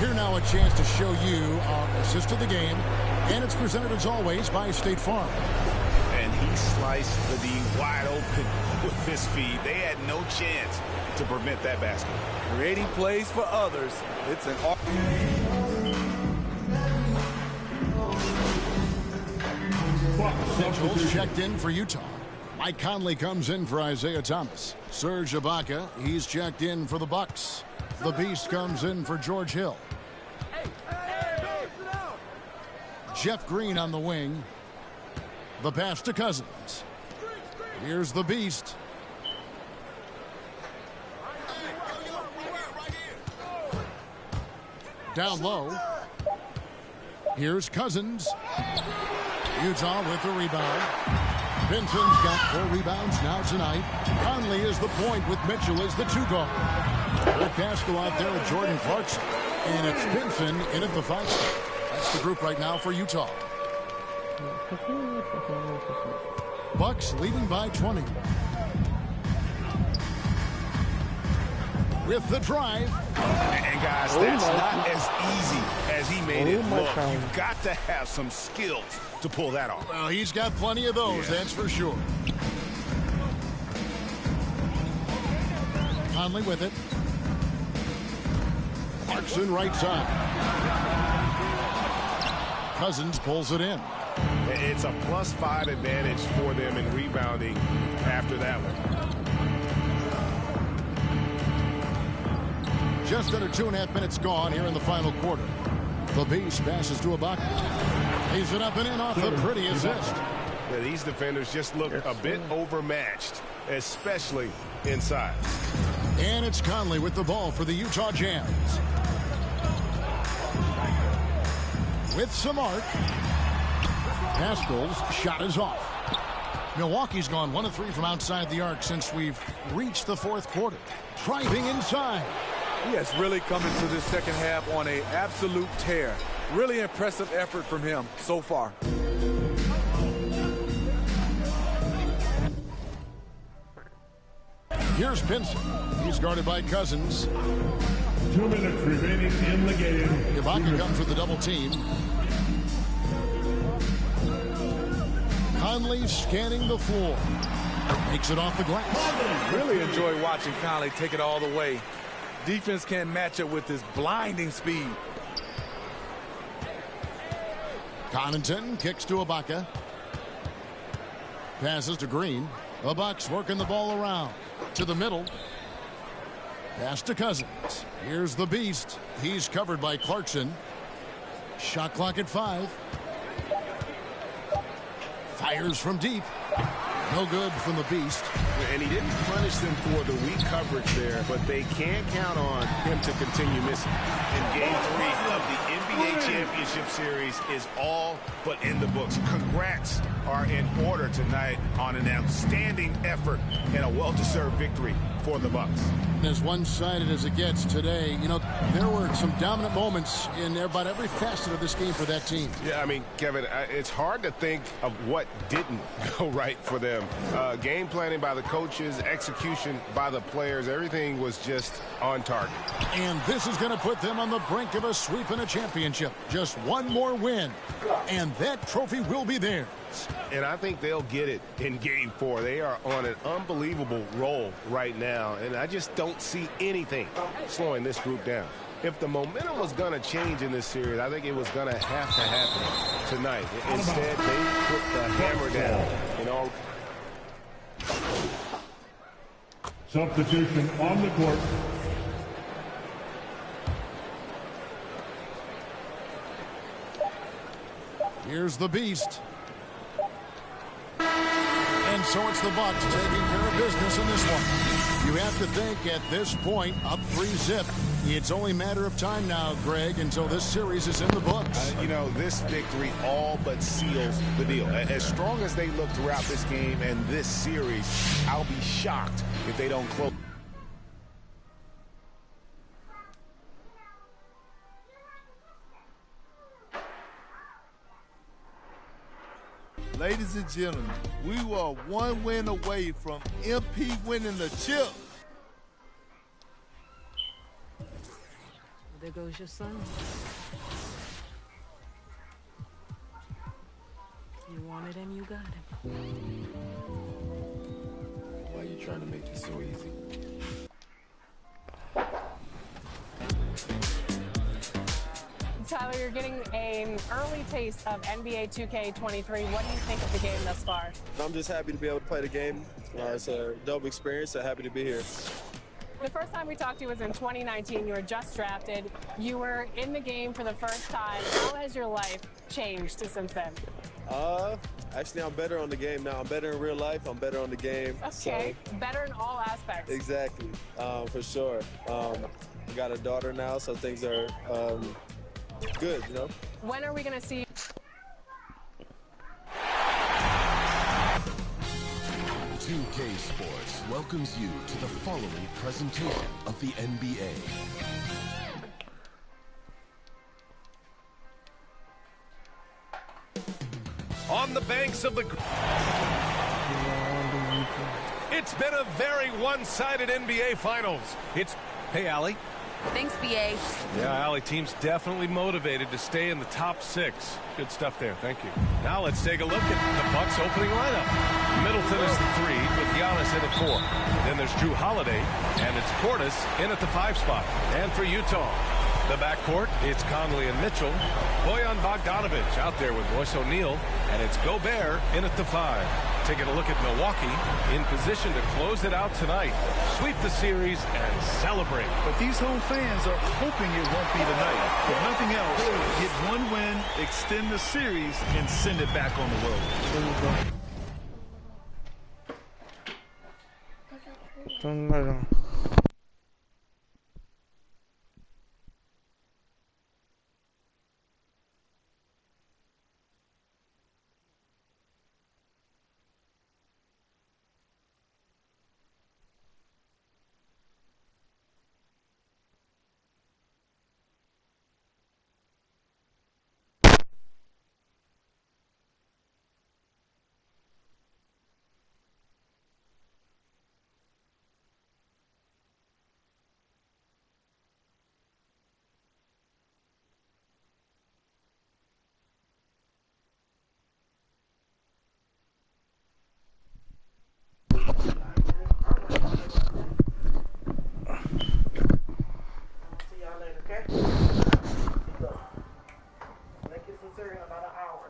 Here now a chance to show you our assist of the game. And it's presented as always by State Farm. And he sliced the D wide open with his feed. They had no chance to prevent that basket. Creating plays for others. It's an art. Mitchell's checked in for Utah. Mike Conley comes in for Isaiah Thomas. Serge Ibaka, he's checked in for the Bucks. The Beast comes in for George Hill. Jeff Green on the wing. The pass to Cousins. Here's the Beast. Down low. Here's Cousins. Utah with the rebound. Benson's got 4 rebounds now tonight. Conley is the point with Mitchell as the 2 guard. Rick Pascal out there with Jordan Clarkson. And it's Benson in at the 5 spot. That's the group right now for Utah. Bucks leading by 20. With the drive. And guys, that's not as easy as he made it look. You've got to have some skills to pull that off. Well, he's got plenty of those, that's for sure. Conley with it. Clarkson right side. Cousins pulls it in. It's a +5 advantage for them in rebounding after that one. Just under 2.5 minutes gone here in the final quarter. The Beast passes to Ibaka. Lays it up and in off the pretty assist. Yeah, these defenders just look a bit overmatched, especially inside. And it's Conley with the ball for the Utah Jazz. With some arc. Pascal's shot is off. Milwaukee's gone 1 of 3 from outside the arc since we've reached the fourth quarter. Driving inside. He has really come into this second half on an absolute tear. Really impressive effort from him so far. Here's Pinson. He's guarded by Cousins. 2 minutes remaining in the game. Ibaka comes with the double team. Conley scanning the floor. Takes it off the glass. Really enjoy watching Conley take it all the way. Defense can't match it with his blinding speed. Connaughton kicks to Ibaka. Passes to Green. The Bucks working the ball around. To the middle. Pass to Cousins. Here's the Beast. He's covered by Clarkson. Shot clock at 5. Fires from deep. No good from the Beast. And he didn't punish them for the weak coverage there, but they can't count on him to continue missing. And Game 3 of the NBA Championship Series is all but in the books. Congrats are in order tonight on an outstanding effort and a well-deserved victory for the Bucks. As one-sided as it gets today, you know, there were some dominant moments in about every facet of this game for that team. Yeah, I mean, Kevin, it's hard to think of what didn't go right for them. Game planning by the coaches, execution by the players, everything was just on target. And this is going to put them on the brink of a sweep and a championship. Just one more win, and that trophy will be theirs. And I think they'll get it in Game 4. They are on an unbelievable roll right now, and I just don't see anything slowing this group down. If the momentum was going to change in this series, I think it was going to have to happen tonight. Instead, they put the hammer down in all. Substitution on the court. Here's the Beast. And so it's the Bucks taking care of business in this one. You have to think at this point, up 3-zip. It's only a matter of time now, Greg, until this series is in the books. You know, this victory all but seals the deal. As strong as they look throughout this game and this series, I'll be shocked if they don't close. Ladies and gentlemen, we were one win away from MP winning the chip. There goes your son. You wanted him, you got him. Why are you trying to make it so easy? Tyler, you're getting an early taste of NBA 2K23. What do you think of the game thus far? I'm just happy to be able to play the game. It's a dope experience, so happy to be here. The first time we talked to you was in 2019. You were just drafted. You were in the game for the first time. How has your life changed since then? Actually, I'm better on the game now. I'm better in real life. I'm better on the game. Okay, so, better in all aspects. Exactly, for sure. I got a daughter now, so things are good, you know? When are we going to see? Two-K Sports welcomes you to the following presentation of the NBA. On the banks of the... It's been a very one-sided NBA Finals. Hey, Allie. Thanks, BA. Yeah, Allie, team's definitely motivated to stay in the top 6. Good stuff there. Thank you. Now let's take a look at the Bucks opening lineup. Middleton is the 3 with Giannis in at 4. Then there's Drew Holiday, and it's Portis in at the 5 spot. And for Utah, the backcourt, it's Conley and Mitchell. Bojan Bogdanovic out there with Royce O'Neal, and it's Gobert in at the 5. Taking a look at Milwaukee in position to close it out tonight, sweep the series, and celebrate. But these home fans are hoping it won't be tonight. If nothing else, get one win, extend the series, and send it back on the road.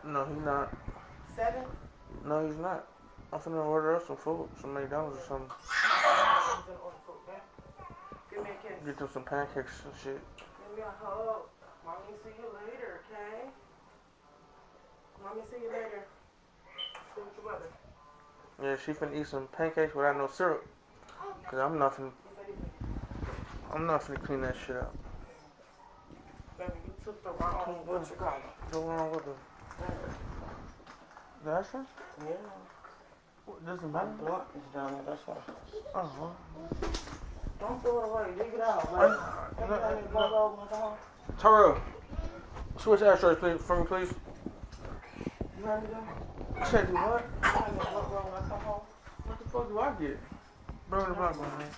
No, he's not. 7? No, he's not. I'm finna order us some food, some McDonald's or something. Give me a kiss. Get them some pancakes and shit. Give me a hug. Mommy, see you later, okay? Mommy, see you later. See with your mother. Yeah, she finna eat some pancakes without no syrup. Cause I'm not finna clean that shit up. Baby, you took the wrong, what you call it? What's wrong with the Dasher? Yeah. What, doesn't My matter? block is down there, that's why. Oh, Don't throw it away, leave it out. Like, every time you go over my dog. Terrell, switch ashtrays please, for me, please. You ready to go? Check the what? I know what wrong when I come home. What the fuck do I get? Burn the block, man.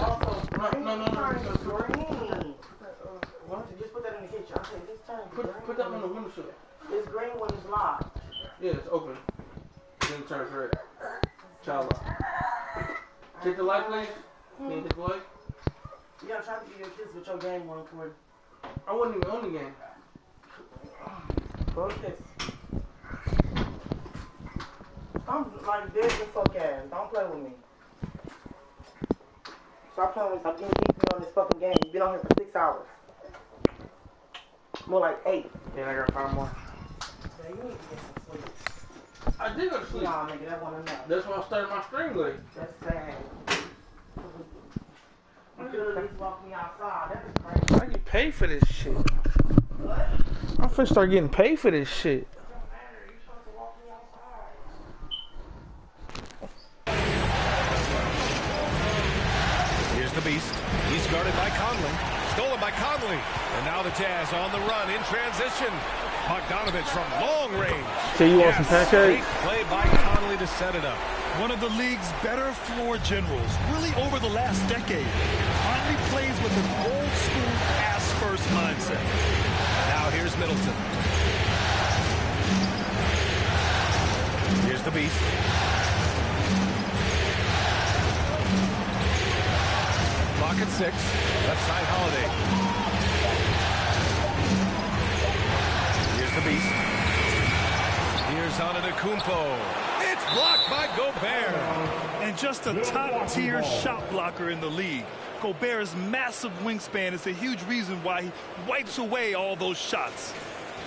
Also, green No. turns green. Why don't you just put that in the kitchen? I said, this turns green. Put that on the windowsill. It's green when it's locked. Yeah, it's open. Then it turns red. Child lock. Take the light, please. Can you take the light? You gotta try to get your kids with your game on, come here. I wasn't even on the game. Go kiss. I'm like this and fuck ass. Don't play with me. Stop playing with me. Stop getting deep on this fucking game. You've been on here for 6 hours. More like 8. Yeah, I got 5 more. Yeah, you need to get some sleep. I did go to sleep. Nah, nigga, that wasn't enough. That's why I started my string leg. That's sad. You could at least walk me outside. That is crazy. I get paid for this shit. What? I'm finna start getting paid for this shit. Here's the Beast. He's guarded by Conley. Stolen by Conley. And now the Jazz on the run in transition. Bogdanovich from long range. So you want some pancakes? Great play by Conley to set it up. One of the league's better floor generals, really over the last decade. Conley plays with an old-school pass-first mindset. Now here's Middleton. Here's the Beast. Clock at 6. Left side Holiday. Here's the Beast. Here's Antetokounmpo. It's blocked by Gobert. And just a top-tier shot blocker in the league. Gobert's massive wingspan is a huge reason why he wipes away all those shots.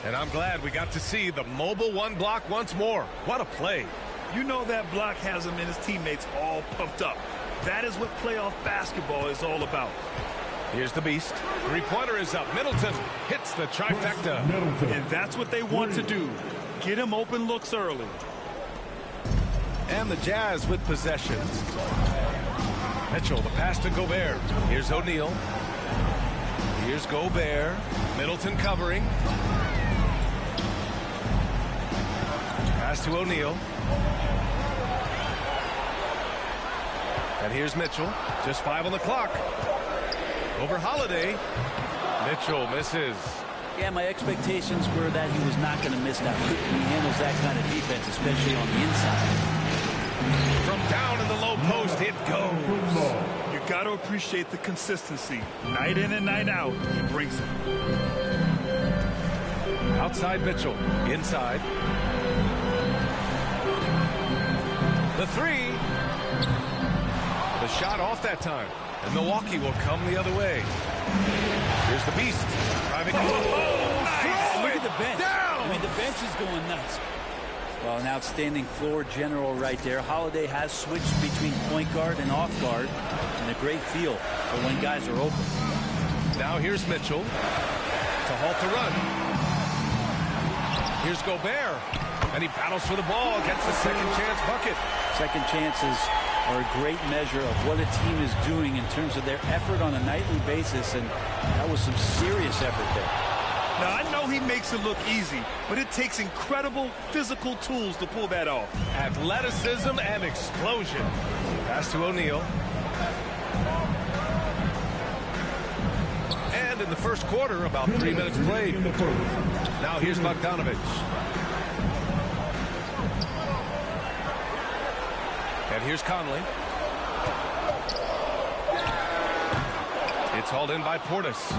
And I'm glad we got to see the mobile one block once more. What a play. You know that block has him and his teammates all pumped up. That is what playoff basketball is all about. Here's the Beast. Three-pointer is up. Middleton hits the trifecta. And that's what they want to do. Get him open looks early. And the Jazz with possession. Mitchell, the pass to Gobert. Here's O'Neal. Here's Gobert. Middleton covering. Pass to O'Neal. And here's Mitchell. Just 5 on the clock. Over Holiday. Mitchell misses. Yeah, my expectations were that he was not going to miss that. He handles that kind of defense, especially on the inside. From down in the low post, it goes. You got to appreciate the consistency. Night in and night out, he brings it. Outside Mitchell. Inside. The three. The shot off that time. And Milwaukee will come the other way. Here's the Beast. Driving. Nice. Look at the bench. Down. I mean, the bench is going nuts. Well, an outstanding floor general right there. Holiday has switched between point guard and off guard, and a great feel for when guys are open. Now here's Mitchell to halt the run. Here's Gobert, and he battles for the ball, gets the second chance bucket. Second chances are a great measure of what a team is doing in terms of their effort on a nightly basis, and that was some serious effort there. Now, I know he makes it look easy, but it takes incredible physical tools to pull that off. Athleticism and explosion. Pass to O'Neal. And in the first quarter, about 3 minutes played. Now here's Bogdanovich. And here's Conley. It's hauled in by Portis.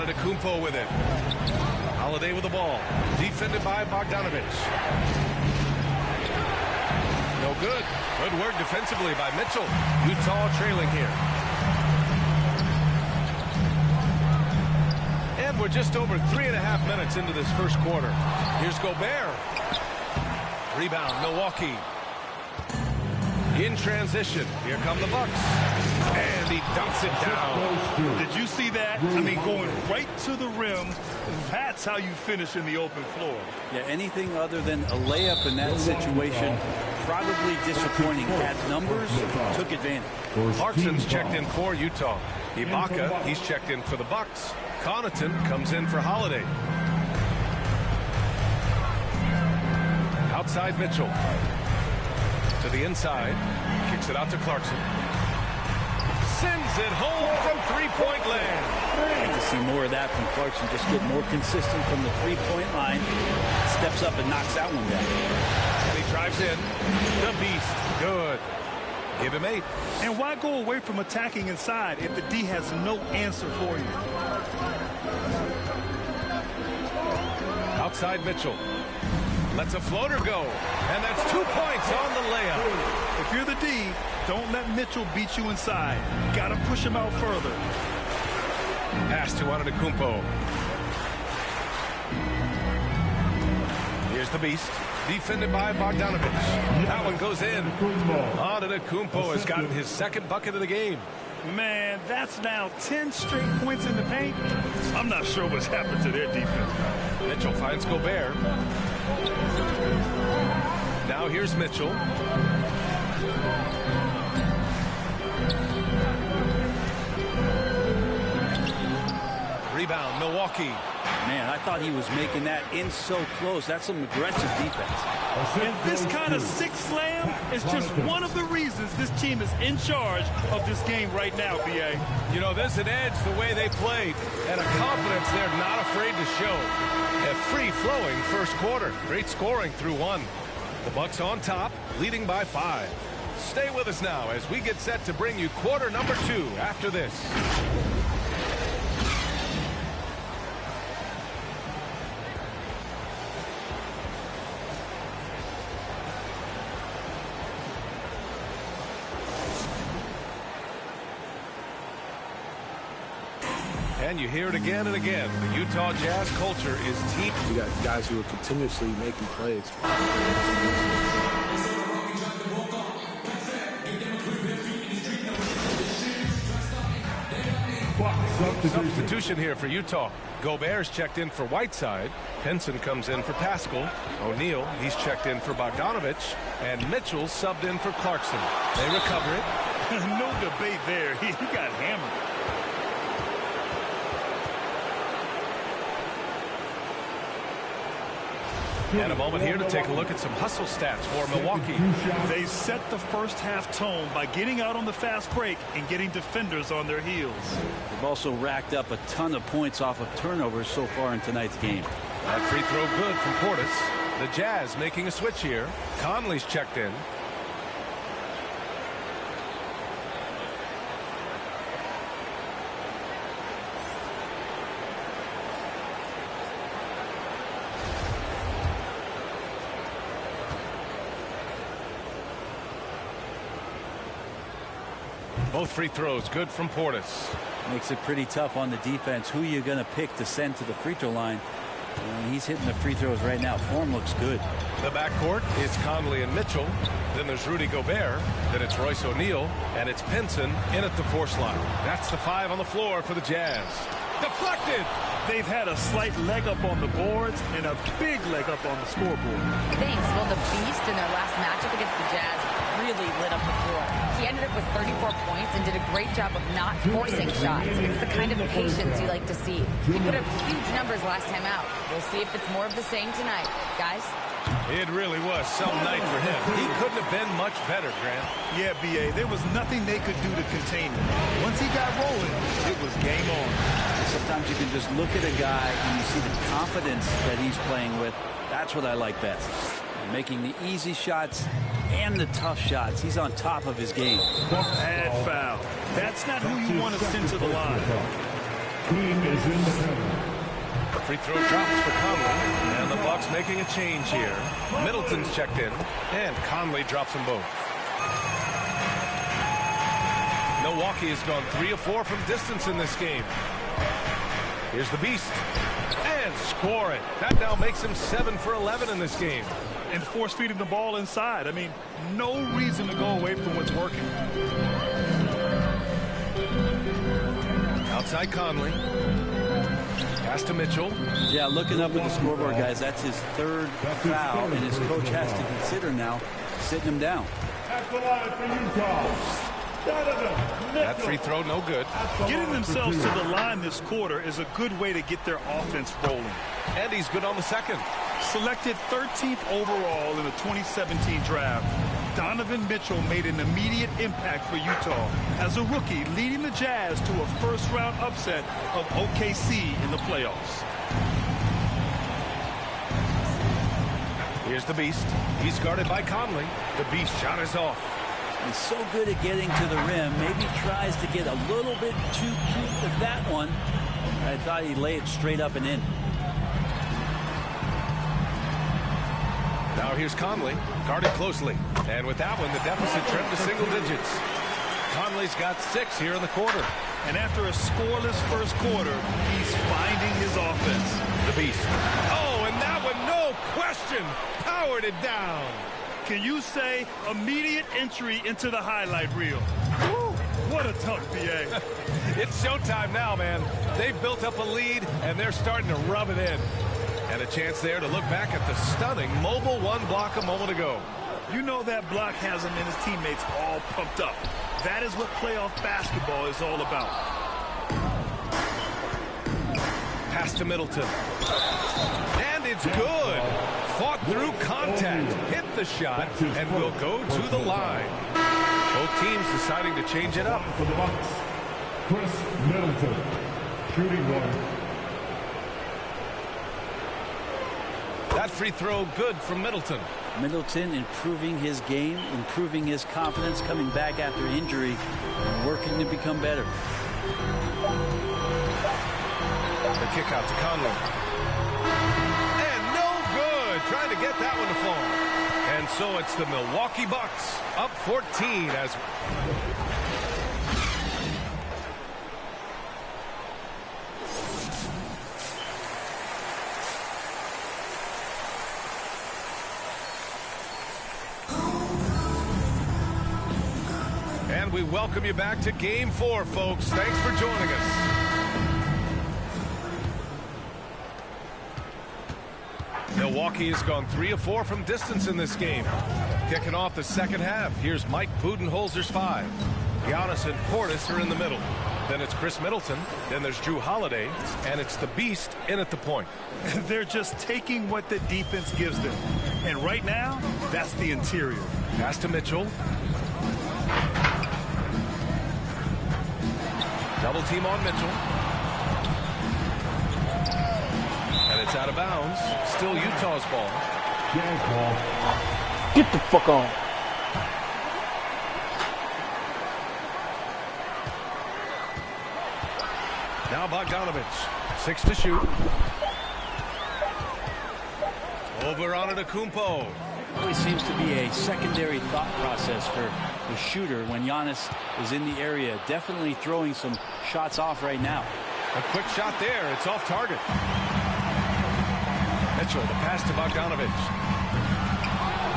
Antetokounmpo with it. Holiday with the ball. Defended by Bogdanovich. No good. Good work defensively by Mitchell. Utah trailing here. And we're just over 3.5 minutes into this first quarter. Here's Gobert. Rebound, Milwaukee. In transition, here come the Bucks. And he dunks it down. Did you see that? I mean, going right to the rim. That's how you finish in the open floor. Yeah, anything other than a layup in that situation, probably disappointing. Had numbers, took advantage. Clarkson's checked in for Utah. Ibaka, he's checked in for the Bucks. Connaughton comes in for Holiday. Outside Mitchell. To the inside. Kicks it out to Clarkson. Sends it home from three-point land. I'd like to see more of that from Clarkson. Just get more consistent from the three-point line. Steps up and knocks that one down. And he drives in. The Beast. Good. Give him 8. And why go away from attacking inside if the D has no answer for you? Outside Mitchell. Lets a floater go. And that's 2 points on the layup. If you're the D, don't let Mitchell beat you inside. Got to push him out further. Pass to Antetokounmpo. Here's the Beast. Defended by Bogdanovich. That one goes in. Antetokounmpo has gotten his second bucket of the game. Man, that's now 10 straight points in the paint. I'm not sure what's happened to their defense. Mitchell finds Gobert. Now here's Mitchell. Rebound, Milwaukee. Man, I thought he was making that in so close. That's some aggressive defense. And this kind of six slam is just one of the reasons this team is in charge of this game right now, B.A. You know, there's an edge the way they played and a confidence they're not afraid to show. A free-flowing first quarter. Great scoring through 1. The Bucks on top, leading by 5. Stay with us now as we get set to bring you quarter number 2 after this. And you hear it again and again. The Utah Jazz culture is team. We got guys who are continuously making plays. Substitution here for Utah. Gobert's checked in for Whiteside. Henson comes in for Pascal. O'Neal, he's checked in for Bogdanovich. And Mitchell subbed in for Clarkson. They recover it. No debate there. He got hammered. And a moment here to take a look at some hustle stats for Milwaukee. They set the first half tone by getting out on the fast break and getting defenders on their heels. They've also racked up a ton of points off of turnovers so far in tonight's game. That free throw good from Portis. The Jazz making a switch here. Conley's checked in. Both free throws good from Portis. Makes it pretty tough on the defense. Who are you going to pick to send to the free throw line? He's hitting the free throws right now. Form looks good. The backcourt is Conley and Mitchell. Then there's Rudy Gobert. Then it's Royce O'Neal. And it's Pinson in at the force line. That's the 5 on the floor for the Jazz. Deflected. They've had a slight leg up on the boards and a big leg up on the scoreboard. Thanks. Well, the Beast in their last matchup against the Jazz really lit up the floor. He ended up with 34 points and did a great job of not forcing shots. It's the kind of patience you like to see. He put up huge numbers last time out. We'll see if it's more of the same tonight. Guys? It really was some night for him. He couldn't have been much better, Grant. Yeah, B.A. There was nothing they could do to contain him. Once he got rolling, it was game on. Sometimes you can just look at a guy and you see the confidence that he's playing with. That's what I like best. Making the easy shots and the tough shots. He's on top of his game. Bad foul. That's not who you want to send to the line. Team is in the penalty. Free throw drops for Conley, and the Bucks making a change here. Middleton's checked in, and Conley drops them both. Milwaukee has gone 3 of 4 from distance in this game. Here's the Beast, and scoring. That now makes him 7 for 11 in this game. And force feeding the ball inside. I mean, no reason to go away from what's working. Outside Conley. Pass to Mitchell. Yeah, looking up at the scoreboard, guys, that's his 3rd foul, and his coach has to consider now sitting him down. At the line for Utah, That free throw, no good. Getting themselves to the line this quarter is a good way to get their offense rolling. And he's good on the second. Selected 13th overall in the 2017 draft, Donovan Mitchell made an immediate impact for Utah as a rookie, leading the Jazz to a first-round upset of OKC in the playoffs. Here's the Beast. He's guarded by Conley. The Beast shot is off. He's so good at getting to the rim. Maybe tries to get a little bit too cute with that one. I thought he'd lay it straight up and in. Now here's Conley, guarded closely. And with that one, the deficit trimmed to single digits. Conley's got 6 here in the quarter. And after a scoreless first quarter, he's finding his offense. The Beast. Oh, and that one, no question, powered it down. Can you say immediate entry into the highlight reel? Woo, what a dunk, BA. It's showtime now, man. They've built up a lead, and they're starting to rub it in. And a chance there to look back at the stunning mobile 1 block a moment ago. You know that block has him and his teammates all pumped up. That is what playoff basketball is all about. Pass to Middleton. And it's good. Fought through contact, hit the shot, and will go to the line. Both teams deciding to change it up. For the Bucks, Chris Middleton, shooting one. That free throw good from Middleton. Middleton improving his game, improving his confidence, coming back after injury, and working to become better. The kick out to Conley. And no good. Trying to get that one to fall. And so it's the Milwaukee Bucks up 14 as... And we welcome you back to Game 4, folks. Thanks for joining us. Milwaukee has gone 3 of 4 from distance in this game. Kicking off the second half, here's Mike Budenholzer's 5. Giannis and Portis are in the middle. Then it's Chris Middleton. Then there's Drew Holiday. And it's the Beast in at the point. They're just taking what the defense gives them. And right now, that's the interior. Pass to Mitchell. Double team on Mitchell. And it's out of bounds. Still Utah's ball. Get the fuck on. Now Bogdanovich. 6 to shoot. Over on Antetokounmpo. Always seems to be a secondary thought process for the shooter when Giannis is in the area. Definitely throwing some shots off right now. A quick shot there. It's off target. Mitchell, the pass to Bogdanovich.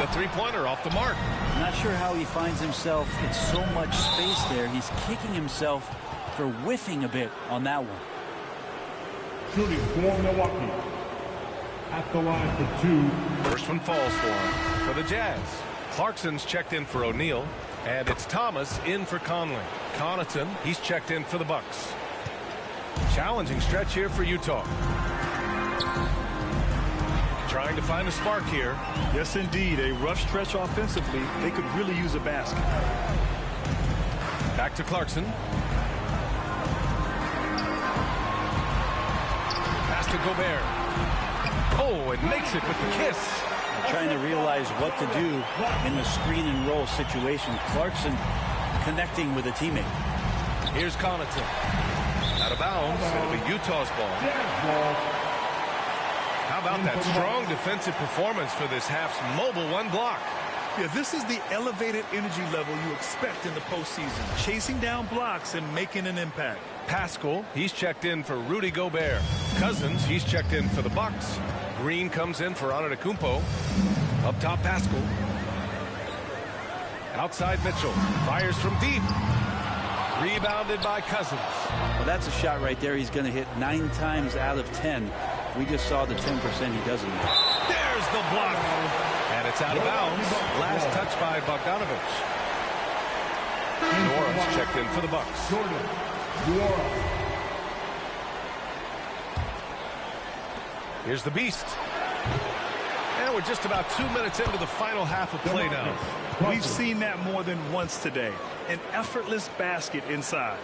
The three-pointer off the mark. I'm not sure how he finds himself in so much space there. He's kicking himself for whiffing a bit on that one. Shooting for Milwaukee. At the line for 2. First one falls for him. For the Jazz, Clarkson's checked in for O'Neal. And it's Thomas in for Conley. Connaughton, he's checked in for the Bucks. Challenging stretch here for Utah. Trying to find a spark here. Yes, indeed. A rough stretch offensively. They could really use a basket. Back to Clarkson. Pass to Gobert. Oh, it makes it with the kiss. Trying to realize what to do in the screen and roll situation. Clarkson connecting with a teammate. Here's Connaughton. Out of bounds. It'll be Utah's ball. How about that strong defensive performance for this half's mobile one block? Yeah, this is the elevated energy level you expect in the postseason. Chasing down blocks and making an impact. Pascal, he's checked in for Rudy Gobert. Cousins, he's checked in for the Bucks. Green comes in for Antetokounmpo. Up top, Pascal. Outside, Mitchell. Fires from deep. Rebounded by Cousins. Well, that's a shot right there he's going to hit 9 times out of 10. We just saw the 10% he doesn't hit. There's the block. And it's out of bounds. Last touch by Bogdanovic. Nora's checked in for the Bucks. Here's the Beast. And we're just about 2 minutes into the final half of play now. We've seen that more than once today. An effortless basket inside.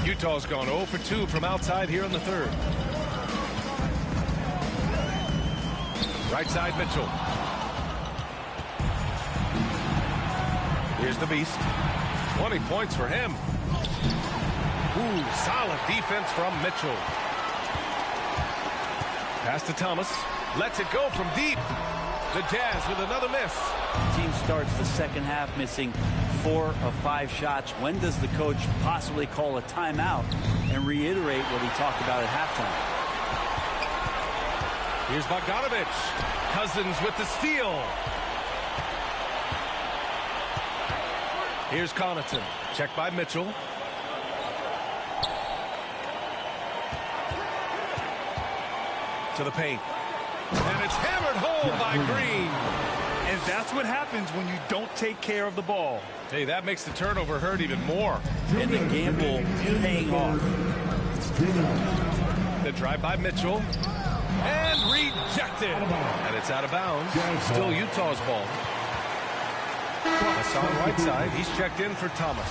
Utah's gone 0 for 2 from outside here in the third. Right side, Mitchell. Here's the Beast. 20 points for him. Ooh, solid defense from Mitchell. Pass to Thomas. Lets it go from deep. The Jazz with another miss. The team starts the second half missing 4 of 5 shots. When does the coach possibly call a timeout and reiterate what he talked about at halftime? Here's Bogdanovic. Cousins with the steal. Here's Connaughton. Checked by Mitchell. To the paint. And it's hammered home by Green. And that's what happens when you don't take care of the ball. Hey, that makes the turnover hurt even more. And the gamble paying off. The drive by Mitchell. And rejected. And it's out of bounds. Still Utah's ball. Hassan Whiteside, he's checked in for Thomas.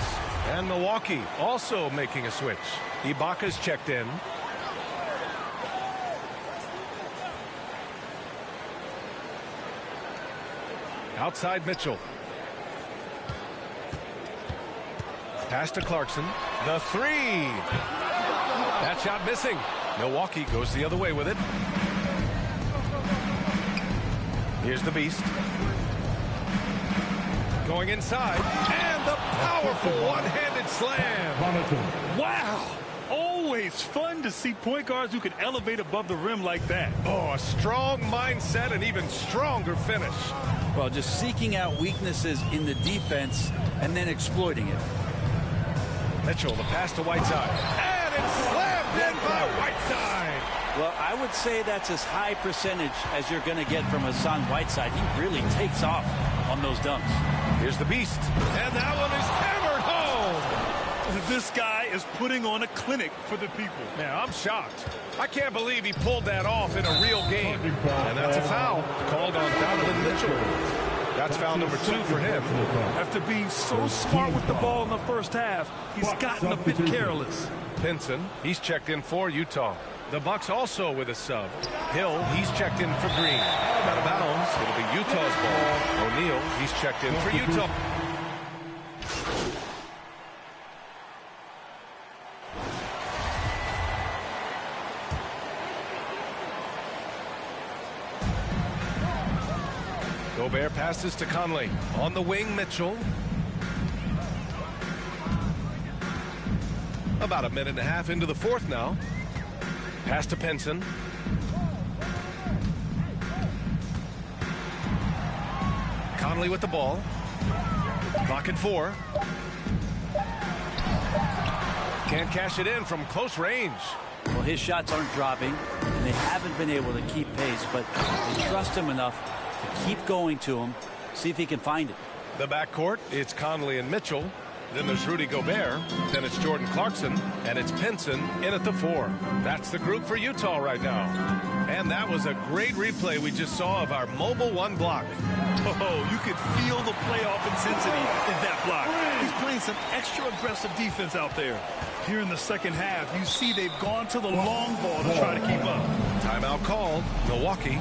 And Milwaukee also making a switch. Ibaka's checked in. Outside Mitchell. Pass to Clarkson. The three. That shot missing. Milwaukee goes the other way with it. Here's the Beast. Going inside. And the powerful one-handed slam. Wow. Always fun to see point guards who can elevate above the rim like that. Oh, a strong mindset and even stronger finish. Well, just seeking out weaknesses in the defense and then exploiting it. Mitchell, the pass to Whiteside. And it's slammed in by Whiteside. Well, I would say that's as high percentage as you're going to get from Hassan Whiteside. He really takes off on those dunks. Here's the Beast. And that one is hammered home. This guy is putting on a clinic for the people. Man, I'm shocked. I can't believe he pulled that off in a real game. And that's a foul called on Donovan Mitchell. That's foul number 2 for him. After being so smart with the ball in the first half, he's gotten a bit careless. Pinson, he's checked in for Utah. The Bucks also with a sub. Hill, he's checked in for Green. Out of bounds, it'll be Utah's ball. O'Neal, he's checked in for Utah. Gobert passes to Conley. On the wing, Mitchell. About a minute and a half into the fourth now. Pass to Pinson. Conley with the ball. Clock at 4. Can't cash it in from close range. Well, his shots aren't dropping, and they haven't been able to keep pace, but they trust him enough to keep going to him, see if he can find it. The backcourt, it's Conley and Mitchell. Then there's Rudy Gobert. Then it's Jordan Clarkson. And it's Pinson in at the 4. That's the group for Utah right now. And that was a great replay we just saw of our mobile one block. Oh, you could feel the playoff intensity in that block. He's playing some extra aggressive defense out there. Here in the second half, you see they've gone to the long ball to try to keep up. Timeout called. Milwaukee.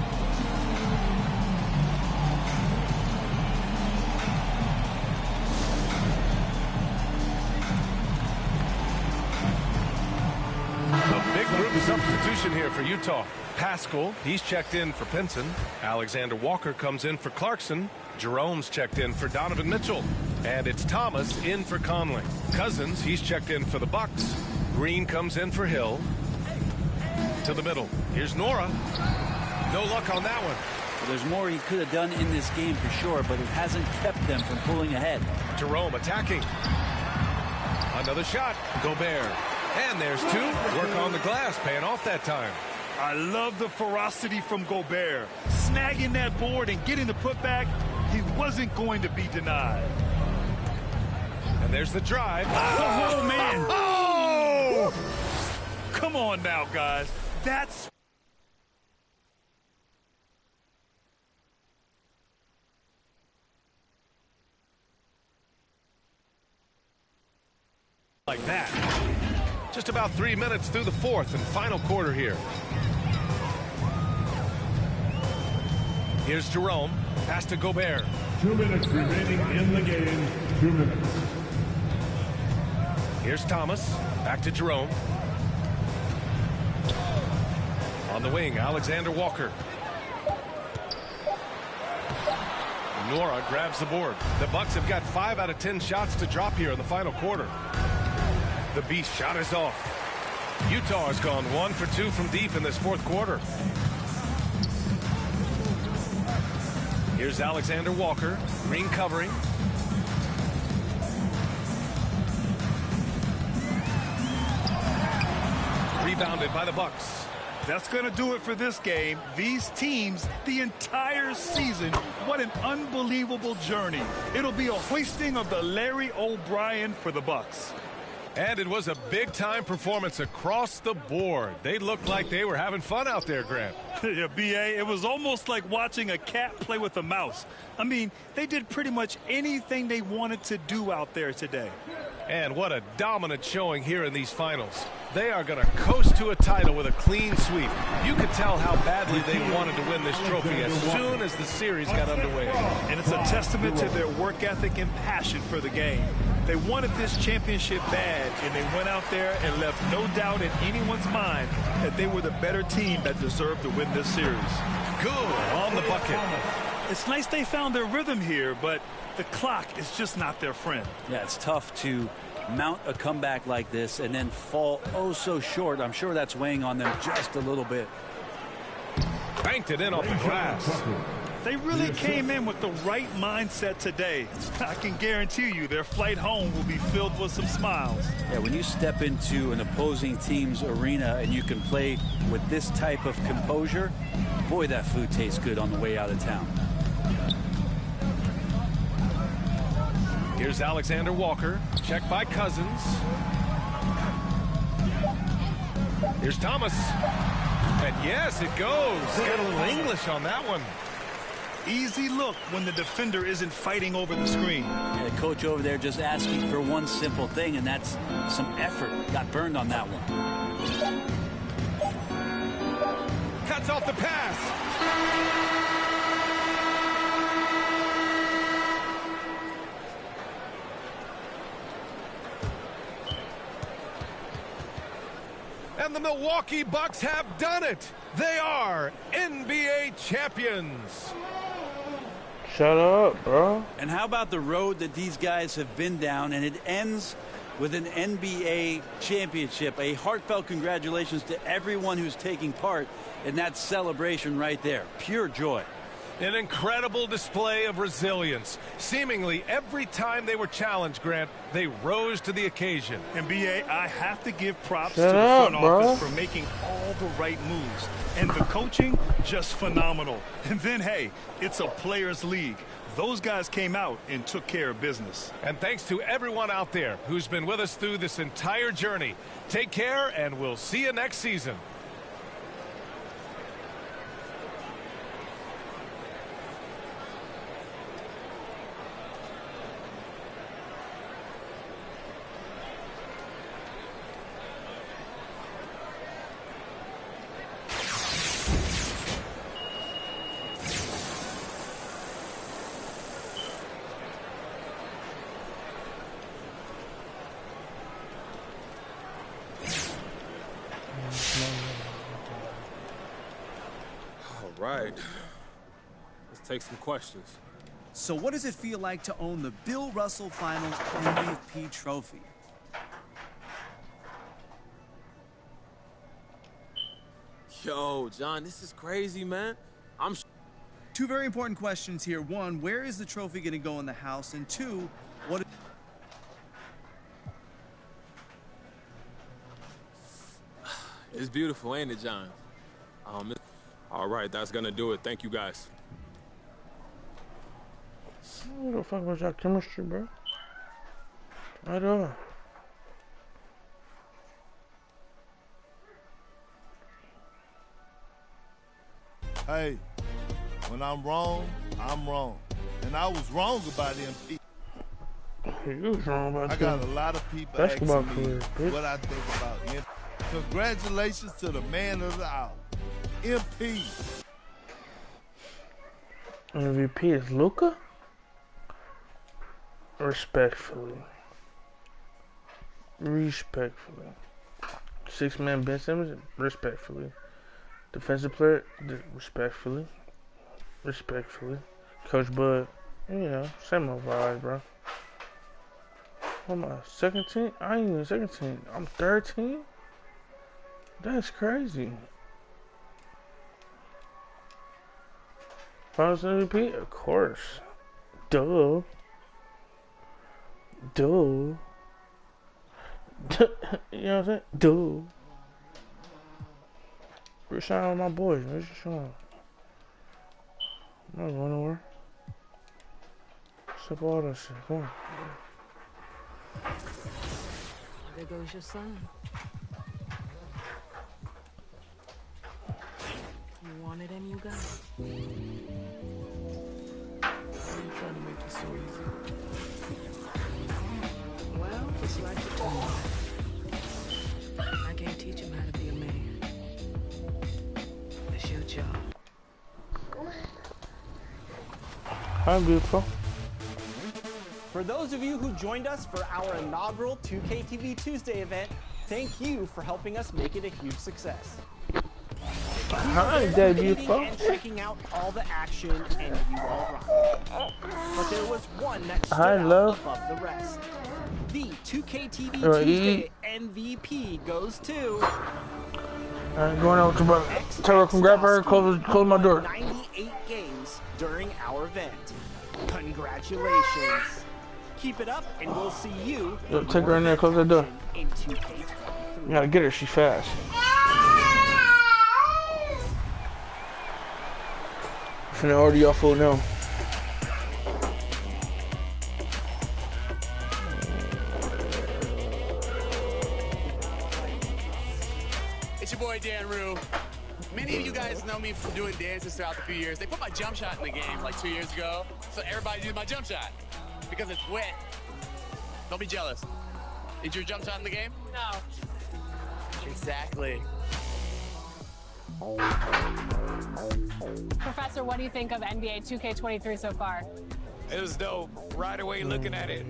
Group substitution here for Utah. Pascal, he's checked in for Pinson. Alexander Walker comes in for Clarkson. Jerome's checked in for Donovan Mitchell. And it's Thomas in for Conley. Cousins, he's checked in for the Bucks. Green comes in for Hill. To the middle. Here's Nora. No luck on that one. Well, there's more he could have done in this game for sure, but it hasn't kept them from pulling ahead. Jerome attacking. Another shot. Gobert. And there's two. Work on the glass, paying off that time. I love the ferocity from Gobert. Snagging that board and getting the putback, he wasn't going to be denied. And there's the drive. Oh, man. Oh! Come on now, guys. That's... like that. Just about 3 minutes through the fourth and final quarter here. Here's Jerome. Pass to Gobert. 2 minutes remaining in the game. 2 minutes. Here's Thomas. Back to Jerome. On the wing, Alexander Walker. Nora grabs the board. The Bucks have got 5 out of 10 shots to drop here in the final quarter. The beast shot is off. Utah has gone 1 for 2 from deep in this fourth quarter. Here's Alexander Walker. Green covering. Rebounded by the Bucks. That's going to do it for this game. These teams, the entire season, what an unbelievable journey. It'll be a hoisting of the Larry O'Brien for the Bucks. And it was a big-time performance across the board. They looked like they were having fun out there, Grant. Yeah, B.A., it was almost like watching a cat play with a mouse. I mean, they did pretty much anything they wanted to do out there today. And what a dominant showing here in these finals. They are going to coast to a title with a clean sweep. You could tell how badly they wanted to win this trophy as soon as the series got underway. And it's a testament to their work ethic and passion for the game. They wanted this championship bad, and they went out there and left no doubt in anyone's mind that they were the better team that deserved to win this series. Good on the bucket. It's nice they found their rhythm here, but the clock is just not their friend. Yeah, it's tough to mount a comeback like this and then fall oh so short. I'm sure that's weighing on them just a little bit. Banked it in off the glass. They really came in with the right mindset today. I can guarantee you their flight home will be filled with some smiles. Yeah, when you step into an opposing team's arena and you can play with this type of composure, boy, that food tastes good on the way out of town. Here's Alexander Walker. Checked by Cousins. Here's Thomas. And yes, it goes. Got a little English on that one. Easy look when the defender isn't fighting over the screen. Yeah, the coach over there just asking for one simple thing, and that's some effort. Got burned on that one. Cuts off the pass. And the Milwaukee Bucks have done it. They are NBA champions. Shut up, bro. And how about the road that these guys have been down, and it ends with an NBA championship. A heartfelt congratulations to everyone who's taking part in that celebration right there. Pure joy. An incredible display of resilience. Seemingly every time they were challenged, Grant, they rose to the occasion. And B.A., I have to give props to the front office for making all the right moves. And the coaching, just phenomenal. And then, hey, it's a players' league. Those guys came out and took care of business. And thanks to everyone out there who's been with us through this entire journey. Take care, and we'll see you next season. right. Let's take some questions. So what does it feel like to own the Bill Russell Finals MVP trophy? Yo, John, this is crazy, man. Two very important questions here. One, where is the trophy going to go in the house? And two, what... It's beautiful, ain't it, John? All right, that's going to do it. Thank you, guys. I don't give a fuck about your chemistry, bro. Right on. Hey, when I'm wrong, I'm wrong. And I was wrong about MP. You was wrong about I got a lot of people basketball asking me career, what I think about MP. Congratulations to the man of the hour, MP. MVP is Luka? Respectfully. Respectfully. Six-man Ben Simmons? Respectfully. Defensive player? Respectfully. Respectfully. Coach Bud? You know, same old vibes, bro. What am I, second team? I ain't even second team. I'm third team? That's crazy. Finals MVP? Of course. Duh. Duh. You know what I'm saying? Duh. Rashawn with my boys, man. Rashawn. I'm not going nowhere. Stop all that shit. Come on. There goes your son. You wanted and you got it. I'm trying to make this so easy. Well, just like you told me. I can't teach him how to be a man. It's your job. Hi, beautiful. For those of you who joined us for our inaugural 2K TV Tuesday event, thank you for helping us make it a huge success. Hi, there, beautiful. And checking out all the action, and you all rock. But there was one that stood out above the rest. The 2K TV Tuesday MVP goes to... Alright, going out to brother. Tell her, come grab her, close my door. 98 games during our event. Congratulations. Keep it up, and we'll see you. Yo, take her in there, close that door. In 2K23. You gotta get her, she's fast. I'm finna order y'all food now. It's your boy Dan Rue. Many of you guys know me from doing dances throughout the few years. They put my jump shot in the game like 2 years ago, so everybody uses my jump shot because it's wet. Don't be jealous. Is your jump shot in the game? No. Exactly. Professor, what do you think of NBA 2K23 so far? It was dope. Right away looking at it,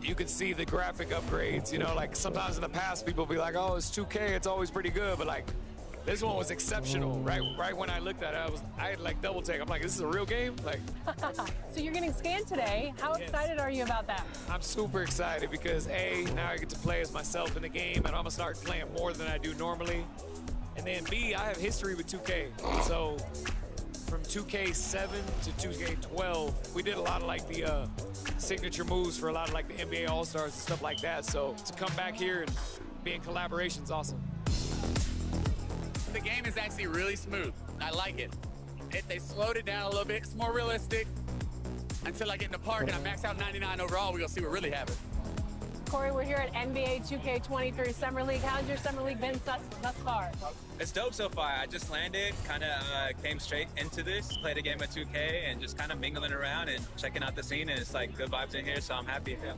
you could see the graphic upgrades. You know, like sometimes in the past people be like, oh, it's 2K, it's always pretty good, but like this one was exceptional. Right when I looked at it, I had like double take. I'm like, this is a real game? Like. So you're getting scanned today. How excited are you about that? I'm super excited because A, now I get to play as myself in the game, and I'm gonna start playing more than I do normally. And then B, I have history with 2K. So from 2K7 to 2K12, we did a lot of like the signature moves for a lot of like the NBA All-Stars and stuff like that. So to come back here and be in collaboration is awesome. The game is actually really smooth. I like it. They slowed it down a little bit. It's more realistic. Until I get in the park and I max out 99 overall, we're gonna see what really happens. Corey, we're here at NBA 2K23 Summer League. How's your Summer League been thus far? It's dope so far. I just landed, kind of came straight into this, played a game of 2K, and just kind of mingling around and checking out the scene, and it's like good vibes in here, so I'm happy. Yeah.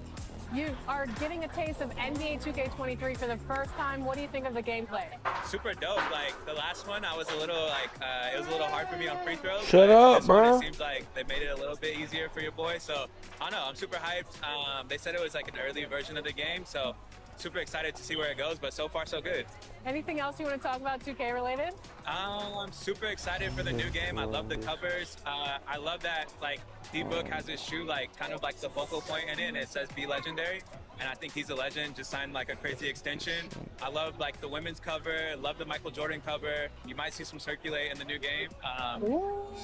You are getting a taste of NBA 2K23 for the first time. What do you think of the gameplay? Super dope. Like the last one, I was a little like, it was a little hard for me on free throws. Shut up, bro. It seems like they made it a little bit easier for your boy. So I don't know. I'm super hyped. They said it was like an early version of the game, so super excited to see where it goes, but so far so good. Anything else you want to talk about 2K related? I'm super excited for the new game. I love the covers. I love that like D-Book has his shoe like kind of like the focal point in it, and it says "Be Legendary." And I think he's a legend. Just signed like a crazy extension. I love like the women's cover. Love the Michael Jordan cover. You might see some circulate in the new game.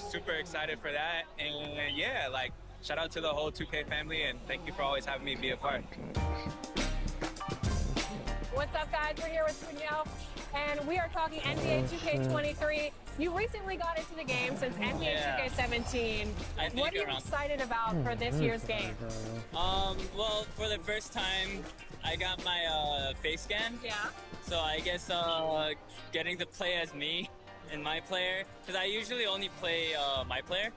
Super excited for that. And yeah, like shout out to the whole 2K family, and thank you for always having me be a part. What's up, guys? We're here with Cunio, and we are talking NBA 2K23. You recently got into the game since NBA 2K17. What are you excited about for this year's game? Well, for the first time, I got my face scan. Yeah. So I guess getting to play as me and my player, because I usually only play my player.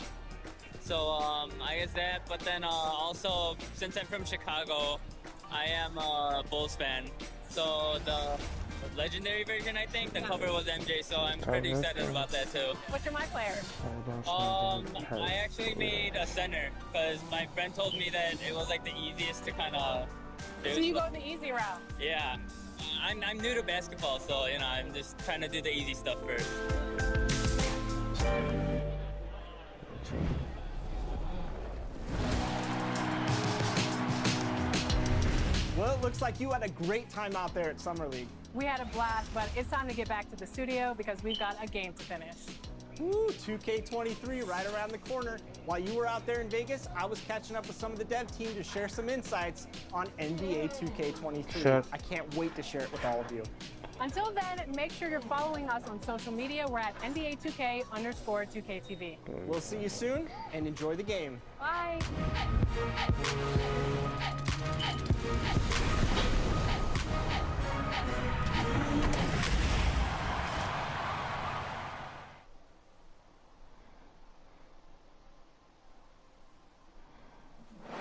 So I guess that, but then also, since I'm from Chicago, I am a Bulls fan. So the legendary version, I think, the cover was MJ, so I'm pretty excited about that too. What's your my player? I actually made a center, because my friend told me that it was like the easiest to kind of do. So you go the easy route? Yeah. I'm new to basketball, so, you know, I'm just trying to do the easy stuff first. Well, it looks like you had a great time out there at Summer League. We had a blast, but it's time to get back to the studio because we've got a game to finish. Woo, 2K23 right around the corner. While you were out there in Vegas, I was catching up with some of the dev team to share some insights on NBA 2K23. Sure. I can't wait to share it with all of you. Until then, make sure you're following us on social media. We're at NBA2K_2KTV. We'll see you soon, and enjoy the game. Bye.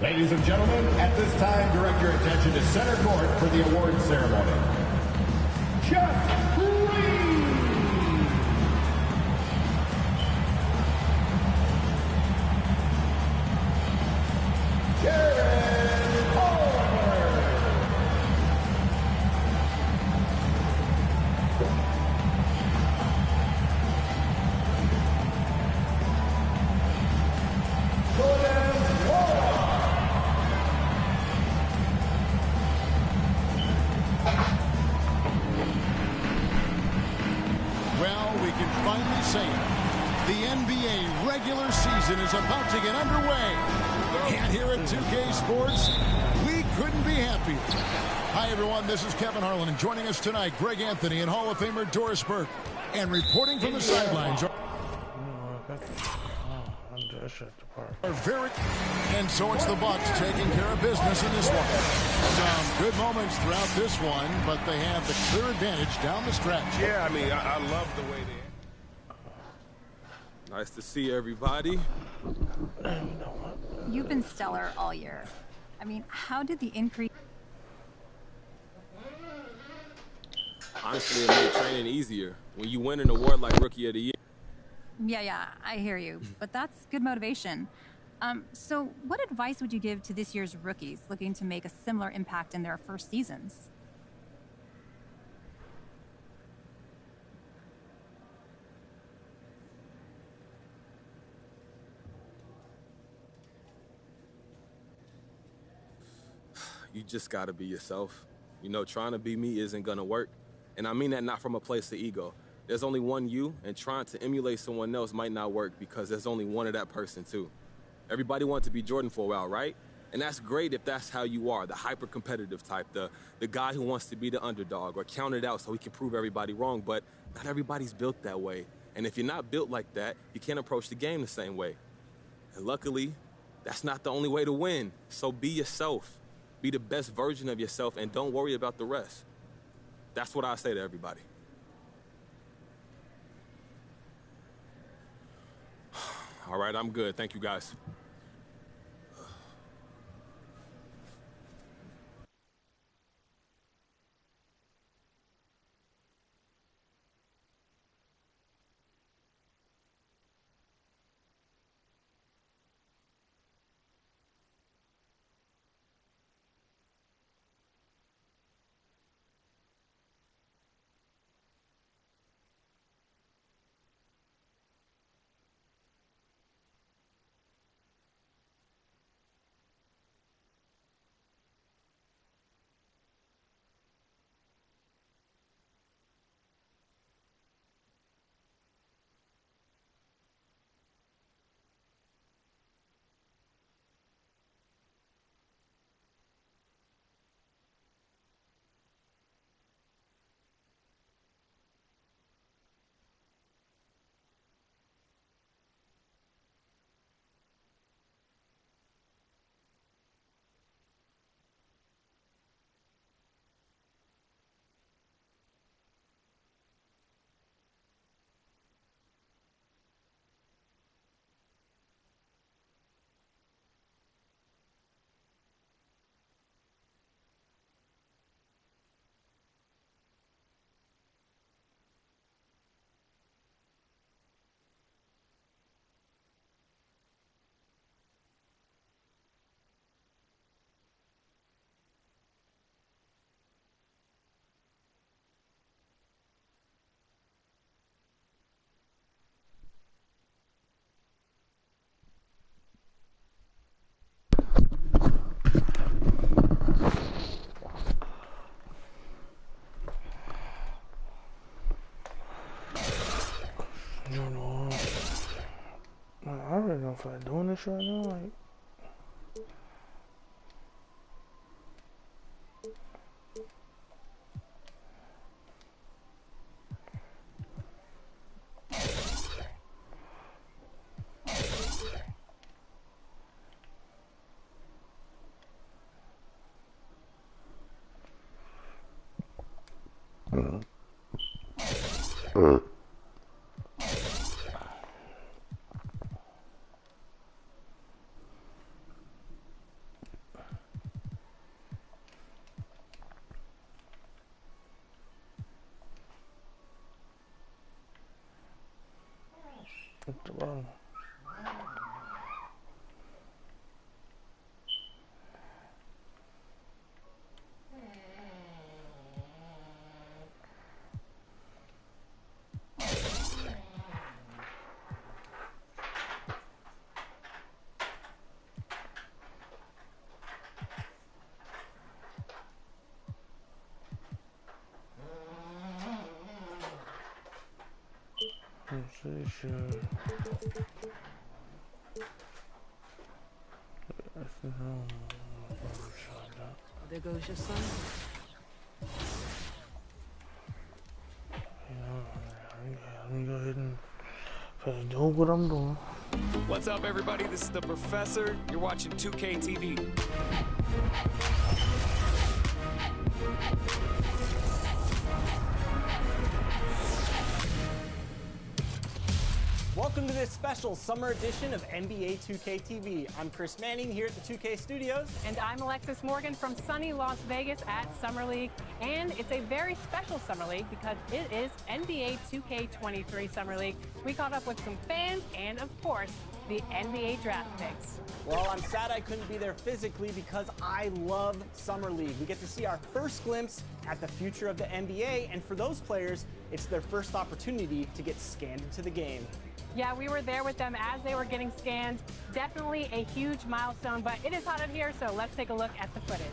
Ladies and gentlemen, at this time, direct your attention to center court for the awards ceremony. Jeff Green! Jared Culver! Jordan Wall! Well, we can finally say it. The NBA regular season is about to get underway. And here at 2K Sports, we couldn't be happier. Hi, everyone. This is Kevin Harlan. And joining us tonight, Greg Anthony and Hall of Famer Doris Burke. And reporting from the sidelines are very... And so it's the Bucks taking care of business in this one. Some good moments throughout this one, but they have the clear advantage down the stretch. Yeah, I mean, I love the way they... Nice to see everybody. You've been stellar all year. I mean, how did the increase... Honestly, it made training easier. When you win an award like Rookie of the Year. Yeah, I hear you. But that's good motivation. So what advice would you give to this year's rookies looking to make a similar impact in their first seasons? You just gotta be yourself. You know, trying to be me isn't gonna work. And I mean that not from a place of ego. There's only one you, and trying to emulate someone else might not work because there's only one of that person too. Everybody wanted to be Jordan for a while, right? And that's great if that's how you are, the hyper-competitive type, the guy who wants to be the underdog or count it out so he can prove everybody wrong, but not everybody's built that way. And if you're not built like that, you can't approach the game the same way. And luckily, that's not the only way to win. So be yourself. Be the best version of yourself and don't worry about the rest. That's what I say to everybody. All right, I'm good. Thank you, guys. feel like doing this right now. Like, wrong. There goes your son. Let me go ahead and do what I'm doing. What's up, everybody? This is the Professor. You're watching 2K TV. Welcome to this special summer edition of NBA 2K TV. I'm Chris Manning here at the 2K Studios. And I'm Alexis Morgan from sunny Las Vegas at Summer League. And it's a very special Summer League because it is NBA 2K23 Summer League. We caught up with some fans and, of course, the NBA draft picks. Well, I'm sad I couldn't be there physically because I love Summer League. We get to see our first glimpse at the future of the NBA, and for those players, it's their first opportunity to get scanned into the game. Yeah, we were there with them as they were getting scanned. Definitely a huge milestone, but it is hot in here, so let's take a look at the footage.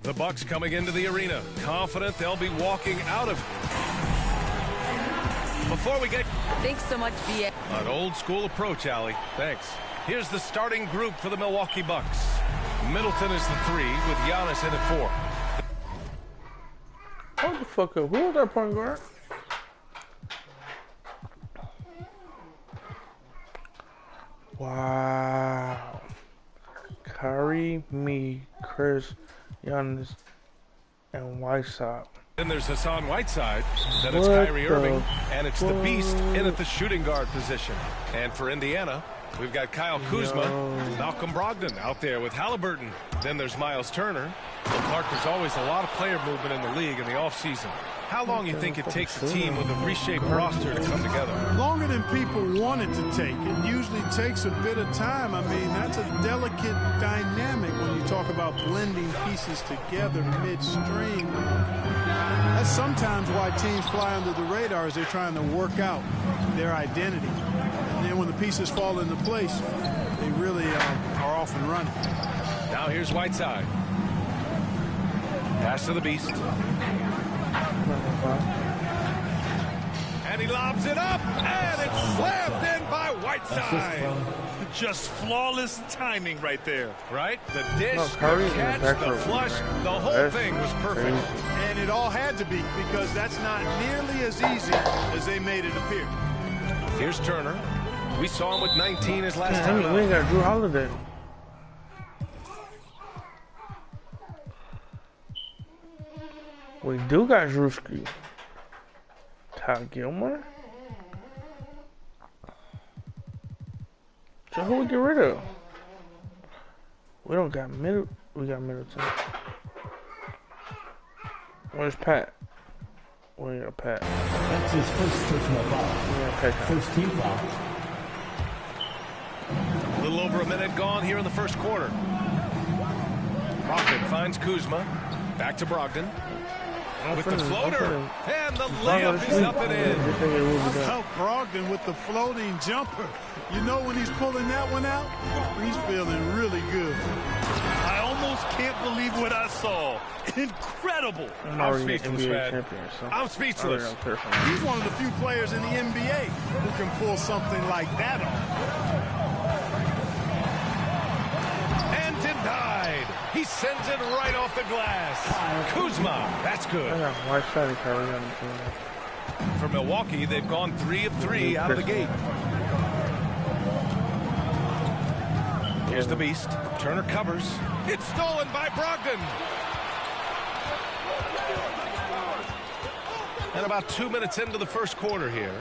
The Bucks coming into the arena, confident they'll be walking out of. Before we get... Thanks so much, BA. An old school approach, Allie. Thanks. Here's the starting group for the Milwaukee Bucks. Middleton is the 3 with Giannis in at 4. Hold the fuck up. Who was that point guard? Wow. Kyrie, me, Chris, Giannis, and Whiteside. Then there's Hassan Whiteside, then it's Kyrie Irving, and it's the Beast in at the shooting guard position. And for Indiana, we've got Kyle Kuzma, Malcolm Brogdon out there with Halliburton. Then there's Miles Turner. Well, Clark, there's always a lot of player movement in the league in the offseason. How long do you think it takes a team with a reshaped roster to come together? Longer than people want it to take. It usually takes a bit of time. I mean, that's a delicate dynamic when you talk about blending pieces together midstream. That's sometimes why teams fly under the radar as they're trying to work out their identity. And then when the pieces fall into place, they really are off and running. Now here's Whiteside. Pass to the Beast. And he lobs it up, and it's slammed in by Whiteside. Just flawless timing right there. Right? The dish, the catch, the flush, the whole thing was perfect. And it all had to be, because that's not nearly as easy as they made it appear. Here's Turner. We saw him with 19 his last time out. We ain't got Drew Holiday. We do got Drewski. Ty Gilmore? So who we get rid of? We don't got Middleton. We got Middleton. Where's Pat? We got Pat. That's his first personal foul. First team foul. A little over a minute gone here in the first quarter. Brogdon finds Kuzma. Back to Brogdon. with the floater. And the layup is up and in. How Brogdon with the floating jumper. You know when he's pulling that one out, he's feeling really good. I almost can't believe what I saw. Incredible. I'm speechless, man. I'm speechless. He's one of the few players in the NBA who can pull something like that off. And denied. He sends it right off the glass. Kuzma, that's good. For Milwaukee, they've gone 3 of 3 out of the gate. Here's the beast. Turner covers. It's stolen by Brogdon. And about 2 minutes into the first quarter here.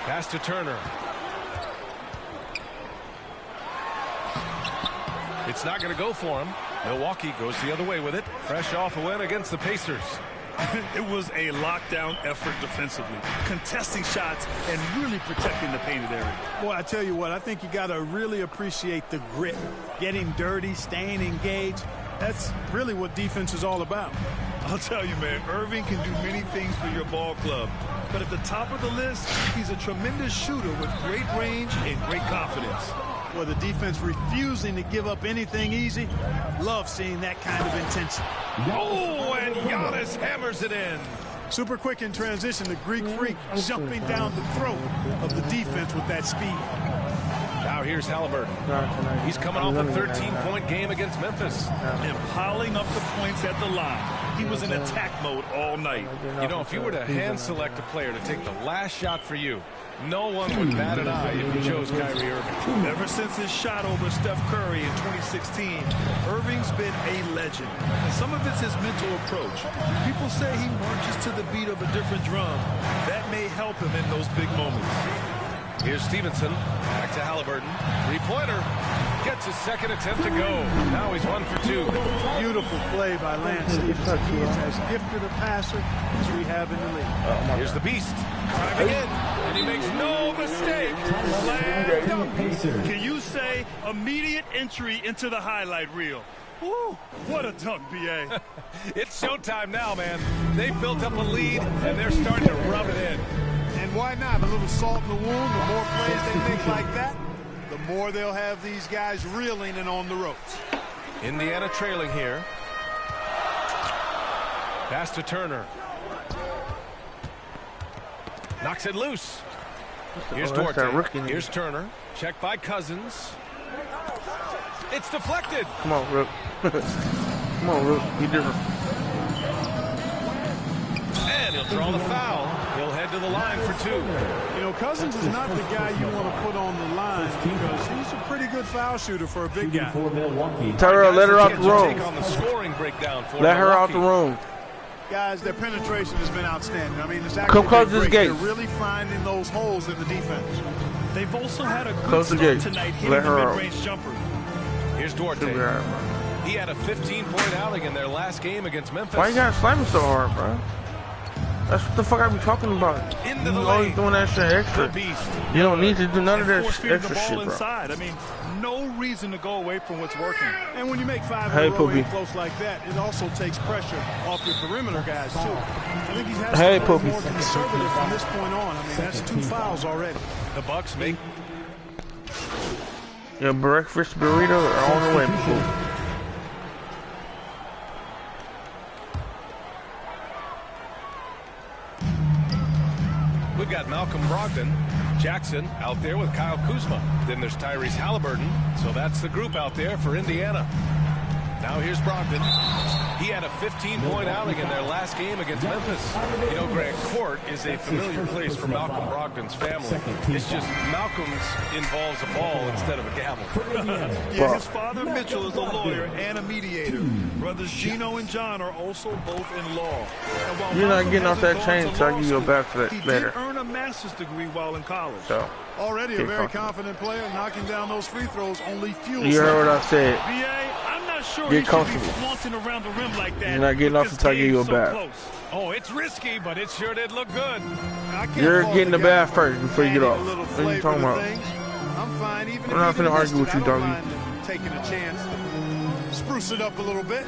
Pass to Turner. It's not going to go for him. Milwaukee goes the other way with it. Fresh off a win against the Pacers. It was a lockdown effort defensively, contesting shots and really protecting the painted area. Boy, I tell you what, I think you got to really appreciate the grit, getting dirty, staying engaged. That's really what defense is all about. I'll tell you, man, Irving can do many things for your ball club. But at the top of the list, he's a tremendous shooter with great range and great confidence. Well, the defense refusing to give up anything easy. Love seeing that kind of intensity. Oh, and Giannis hammers it in. Super quick in transition. The Greek freak jumping down the throat of the defense with that speed. Now here's Halliburton. He's coming off a 13-point game against Memphis. And piling up the points at the line. He was in attack mode all night. You know, if you were to hand select a player to take the last shot for you, no one would bat an eye if you chose Kyrie Irving. Ever since his shot over Steph Curry in 2016, Irving's been a legend. And some of it's his mental approach. People say he marches to the beat of a different drum. That may help him in those big moments. Here's Stevenson. Back to Halliburton. Three-pointer. Gets his second attempt to go. Now he's 1 for 2. Beautiful play by Lance Stevenson. He is as gifted a passer as we have in the league. Here's the beast. Driving in. And he makes no mistake. Slam dunk. Can you say immediate entry into the highlight reel? Woo, what a dunk, B.A. It's showtime now, man. They've built up a lead, and they're starting to rub it in. And why not? A little salt in the wound. The more plays they make like that, the more they'll have these guys reeling and on the ropes. Indiana trailing here. Pass to Turner. Knocks it loose. Here's Duarte. Here's Turner. Checked by Cousins. It's deflected. Come on, Rook. Come on, Rook. Be different. And he'll draw the foul. He'll head to the line for 2. You know, Cousins is not the guy you want to put on the line because he's a pretty good foul shooter for a big guy. Tyrell, let her out the room. Take on the scoring breakdown for let her out the room. Guys, their penetration has been outstanding. I mean, it's actually great. They're really finding those holes in the defense. They've also had a good start tonight hitting the mid-range jumper. Here's Duarte. He had a 15-point outing in their last game against Memphis. Why you gotta slam him so hard, bro? That's what the fuck I be talking about. Into you the always lane. doing that shit extra. You don't need to do none of that extra shit, bro. Inside. I mean, no reason to go away from what's working. And when you make 5 in a row in close like that, it also takes pressure off your perimeter guys, too. I think he's has to be more conservative from this point on. I mean, that's 2 fouls already. The Bucks make... Your breakfast burrito are on the way, Poopy. We've got Malcolm Brogdon, Jackson out there with Kyle Kuzma. Then there's Tyrese Halliburton. So that's the group out there for Indiana. Now here's Brogdon. He had a 15-point outing in their last game against Memphis. You know, Greg, court is a familiar place for Malcolm Brogdon's family. It's just Malcolm's involves a ball instead of a gavel. Yeah, his father Mitchell is a lawyer and a mediator. Brothers Gino and John are also both in law. You're not getting off that chain until I give you a back for that later. He did earn a master's degree while in college. So, already a very confident player, knocking down those free throws only fuels. You heard what I said. I'm not sure get comfortable. Around the rim like that. You're not getting off until I give you a bath. Oh, it's risky, but it sure did look good. You're getting the bath first before you get off. What are you talking about? I'm fine, even I'm not going to argue with you, doggy. Taking a chance to spruce it up a little bit.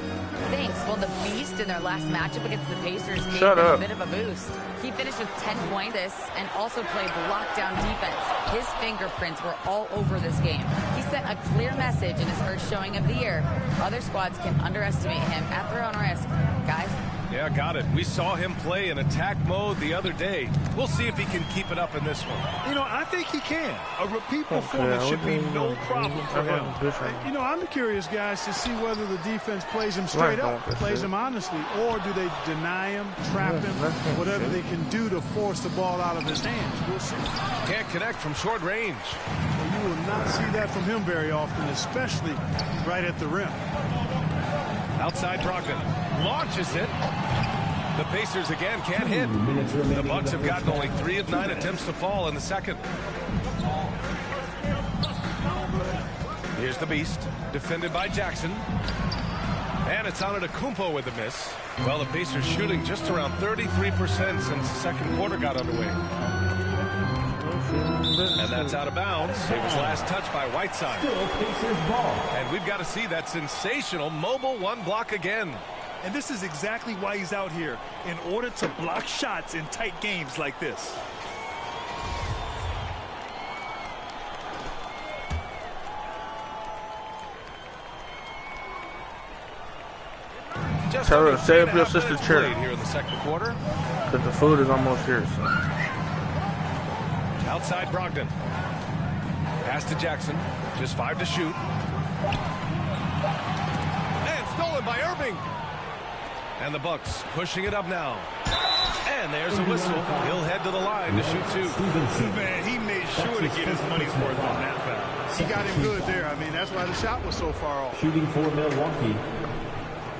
Thanks. Well, the Beast in their last matchup against the Pacers gave Shut them up. a bit of a boost. He finished with 10 points and also played lockdown defense. His fingerprints were all over this game. He sent a clear message in his first showing of the year. Other squads can underestimate him at their own risk. Guys? Yeah, got it. We saw him play in attack mode the other day. We'll see if he can keep it up in this one. You know, I think he can. A repeat performance should be no problem for him. You know, I'm curious, guys, to see whether the defense plays him straight up, plays him honestly, or do they deny him, trap him, whatever they can do to force the ball out of his hands. We'll see. Can't connect from short range. You will not see that from him very often, especially right at the rim. Outside Brogdon. Launches it. The Pacers again can't hit. The Bucks have gotten only 3 of 9 attempts to fall in the second. Here's the Beast, defended by Jackson. And it's Antetokounmpo with a miss. Well, the Pacers shooting just around 33% since the second quarter got underway. And that's out of bounds. It was last touched by Whiteside. And we've got to see that sensational mobile one block again. And this is exactly why he's out here, in order to block shots in tight games like this. Just Tell her to save your sister chair. Here in the second quarter. Because the food is almost here. So. Outside Brogdon. Pass to Jackson. Just 5 to shoot. And stolen by Irving. And the Bucks pushing it up now. And there's a whistle. He'll head to the line to shoot 2. Man, he made sure to get his money's worth on that foul. He got him good there. I mean, that's why the shot was so far off. Shooting for Milwaukee.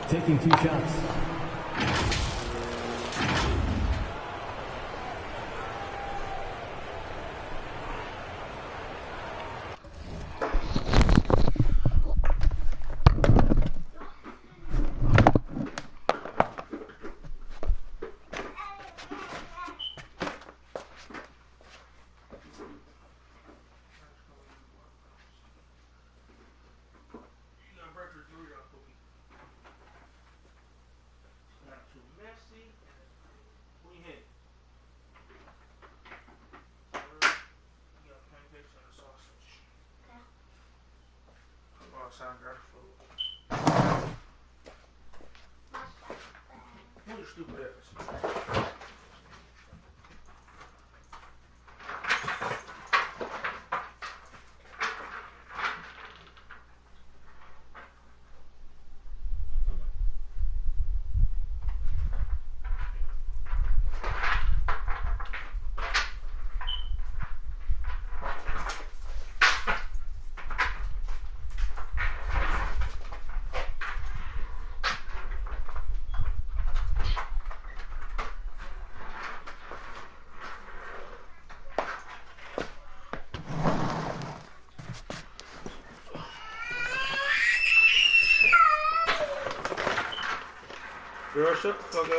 Taking 2 shots. Sound good food. What a stupid ass. Girl, shut the fuck up.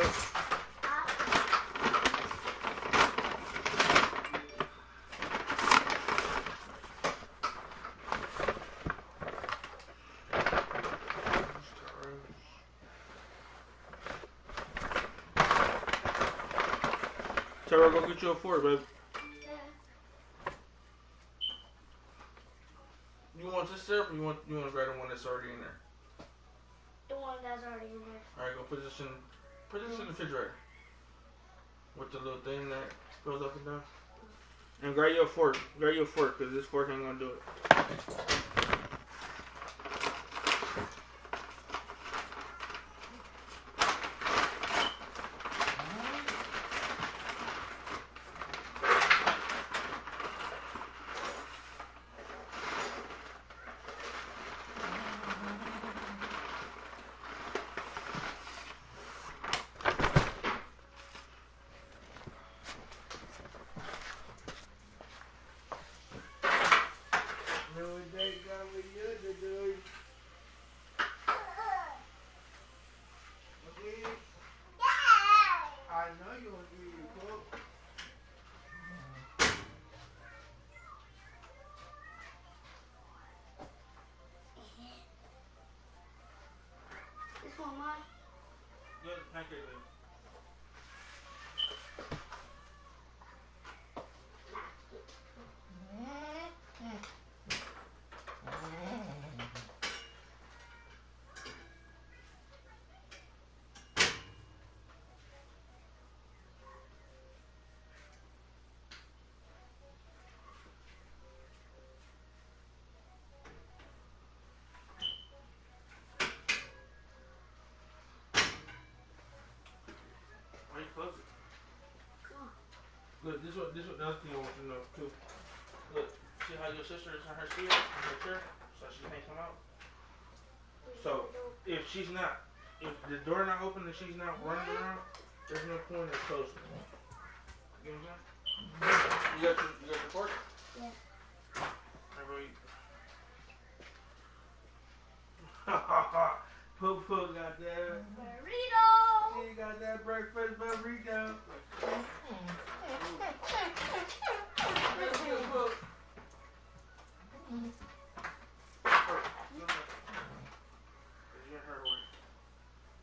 Tara, go get you a fork, babe. You want this syrup or you want to grab the one that's already in there? The one that's already in there. Alright, go put this in the refrigerator. With the little thing that goes up and down. And grab your fork. Grab your fork, because this fork ain't gonna do it. Look, this is what the other thing I want to know too. Look, see how your sister is in her seat, in her chair, so she can't come out. So if she's not, if the door not open and she's not running around, there's no point in closing it. You know what I'm saying? You got your fork? Yeah. Poop got that burrito. He got that breakfast burrito. Thank you, Poop.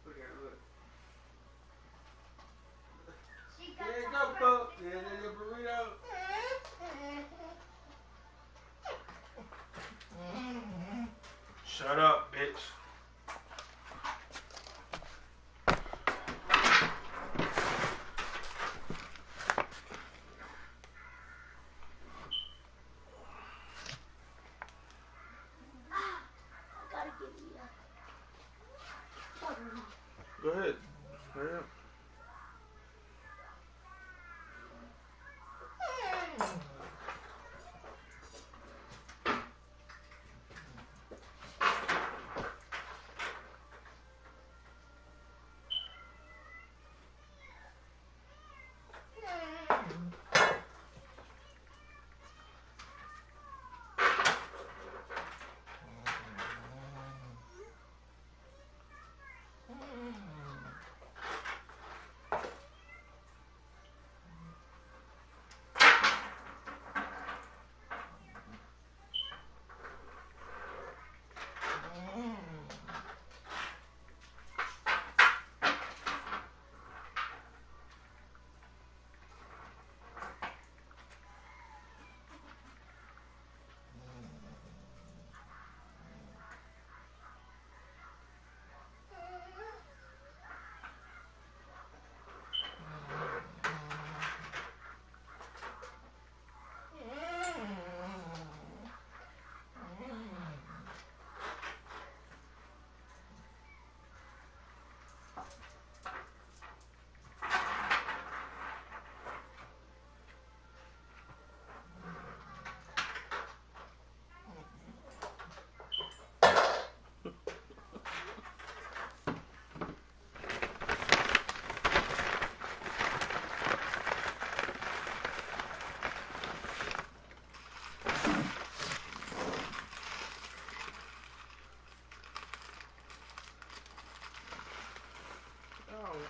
Look at it, look. There you go, Poop. There's your burrito. Shut up, bitch. Go ahead. Hurry up.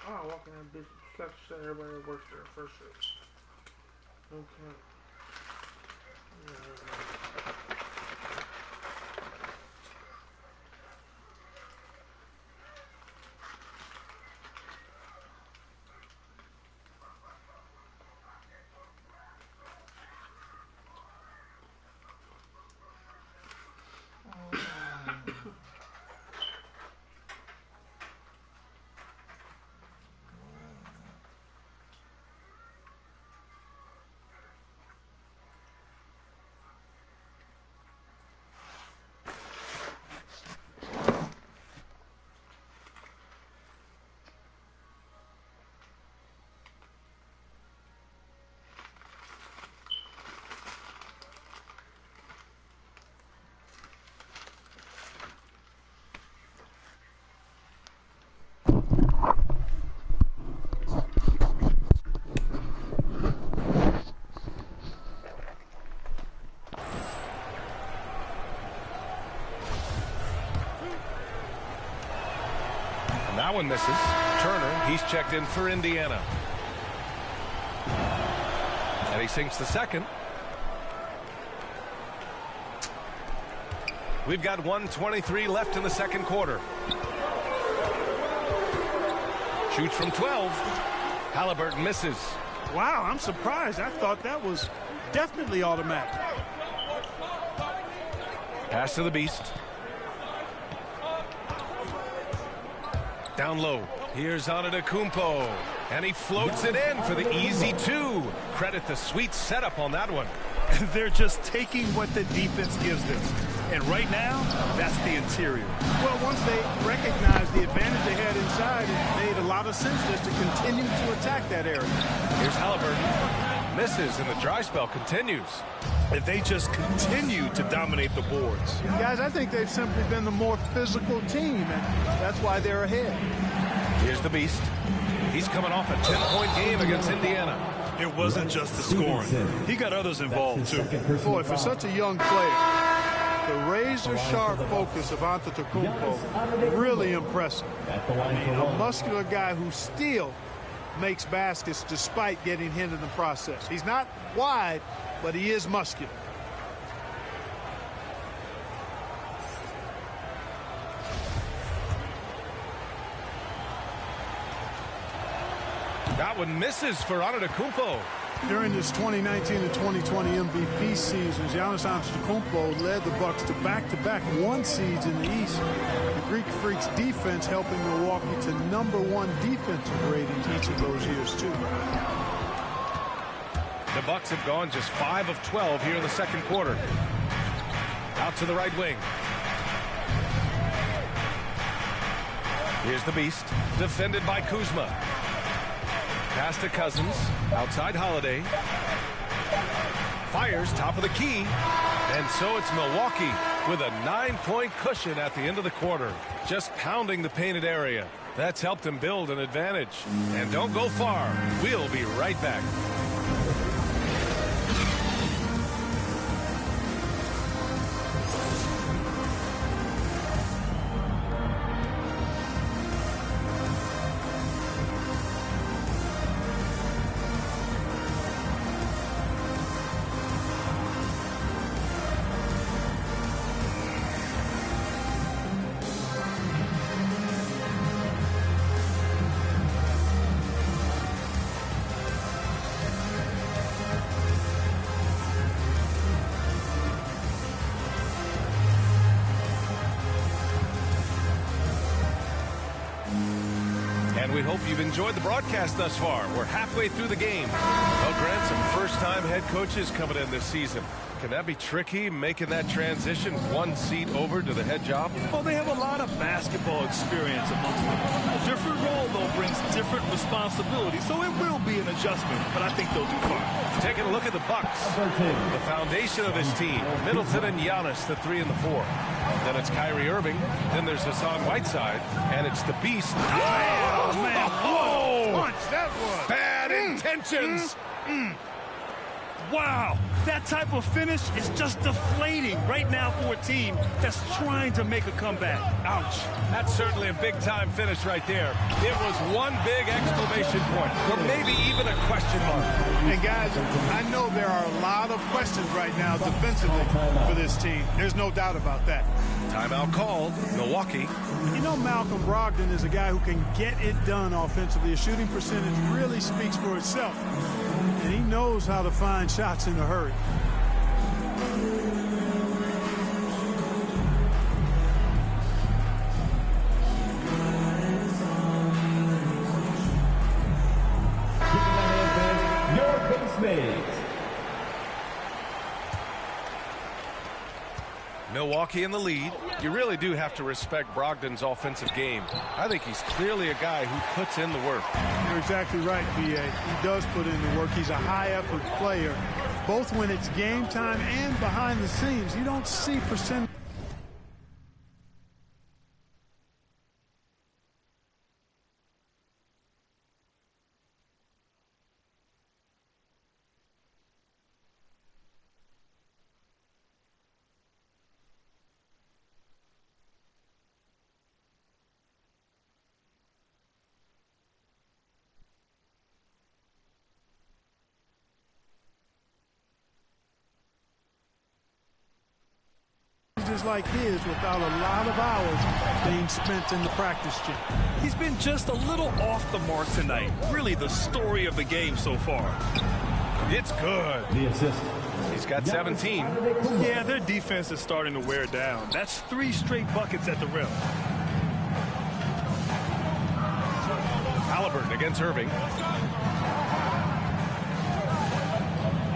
I don't walk in that bitch. Slap the shit everybody that works there first shift. Okay. That one misses. Turner, he's checked in for Indiana. And he sinks the second. We've got 1:23 left in the second quarter. Shoots from 12. Halliburton misses. Wow, I'm surprised. I thought that was definitely automatic. Pass to the Beast. Down low. Here's Antetokounmpo. And he floats it in for the easy two. Credit the sweet setup on that one. They're just taking what the defense gives them. And right now, that's the interior. Well, once they recognized the advantage they had inside, it made a lot of sense just to continue to attack that area. Here's Halliburton. misses, and the dry spell continues. If they just continue to dominate the boards. Guys, I think they've simply been the more physical team, and that's why they're ahead. Here's the Beast. He's coming off a 10-point game against Indiana. It wasn't just the scoring. He got others involved, too. Boy, for such a young player, the razor-sharp focus of Antetokounmpo, really impressive. I mean, a muscular guy who still makes baskets despite getting hit in the process. He's not wide, but he is muscular. That one misses for Antetokounmpo. During this 2019 and 2020 MVP seasons, Giannis Antetokounmpo led the Bucks to back-to-back one seeds in the East. The Greek Freaks defense helping Milwaukee to #1 defensive ratings each of those years, too. The Bucks have gone just 5 of 12 here in the second quarter. Out to the right wing. Here's the Beast, defended by Kuzma. Pass to Cousins, outside Holiday. Fires top of the key. And so it's Milwaukee with a 9-point cushion at the end of the quarter. Just pounding the painted area. That's helped them build an advantage. And don't go far. We'll be right back. We hope you've enjoyed the broadcast thus far. We're halfway through the game. Well, Grant, some first-time head coaches coming in this season. Can that be tricky, making that transition one seat over to the head job? Well, they have a lot of basketball experience amongst them. A different role, though, brings different responsibilities, so it will be an adjustment, but I think they'll do fine. Taking a look at the Bucks. The foundation of this team, Middleton and Giannis, the 3 and the 4. Then it's Kyrie Irving. Then there's Hassan Whiteside, and it's the Beast. Oh, man. Whoa. Punch, that was. Bad intentions. Wow, that type of finish is just deflating right now for a team that's trying to make a comeback. Ouch. That's certainly a big-time finish right there. It was one big exclamation point, or maybe even a question mark. And, guys, I know there are a lot of questions right now defensively for this team. There's no doubt about that. Timeout called. Milwaukee. You know, Malcolm Brogdon is a guy who can get it done offensively. His shooting percentage really speaks for itself. And he knows how to find shots in a hurry. Your base mate. Milwaukee in the lead. You really do have to respect Brogdon's offensive game. I think he's clearly a guy who puts in the work. You're exactly right, B.A. He does put in the work. He's a high-effort player, both when it's game time and behind the scenes. You don't see percent. Like his without a lot of hours being spent in the practice gym. He's been just a little off the mark tonight. Really the story of the game so far. It's good. The assist. He's got 17. Yeah, their defense is starting to wear down. That's 3 straight buckets at the rim. Halliburton against Irving.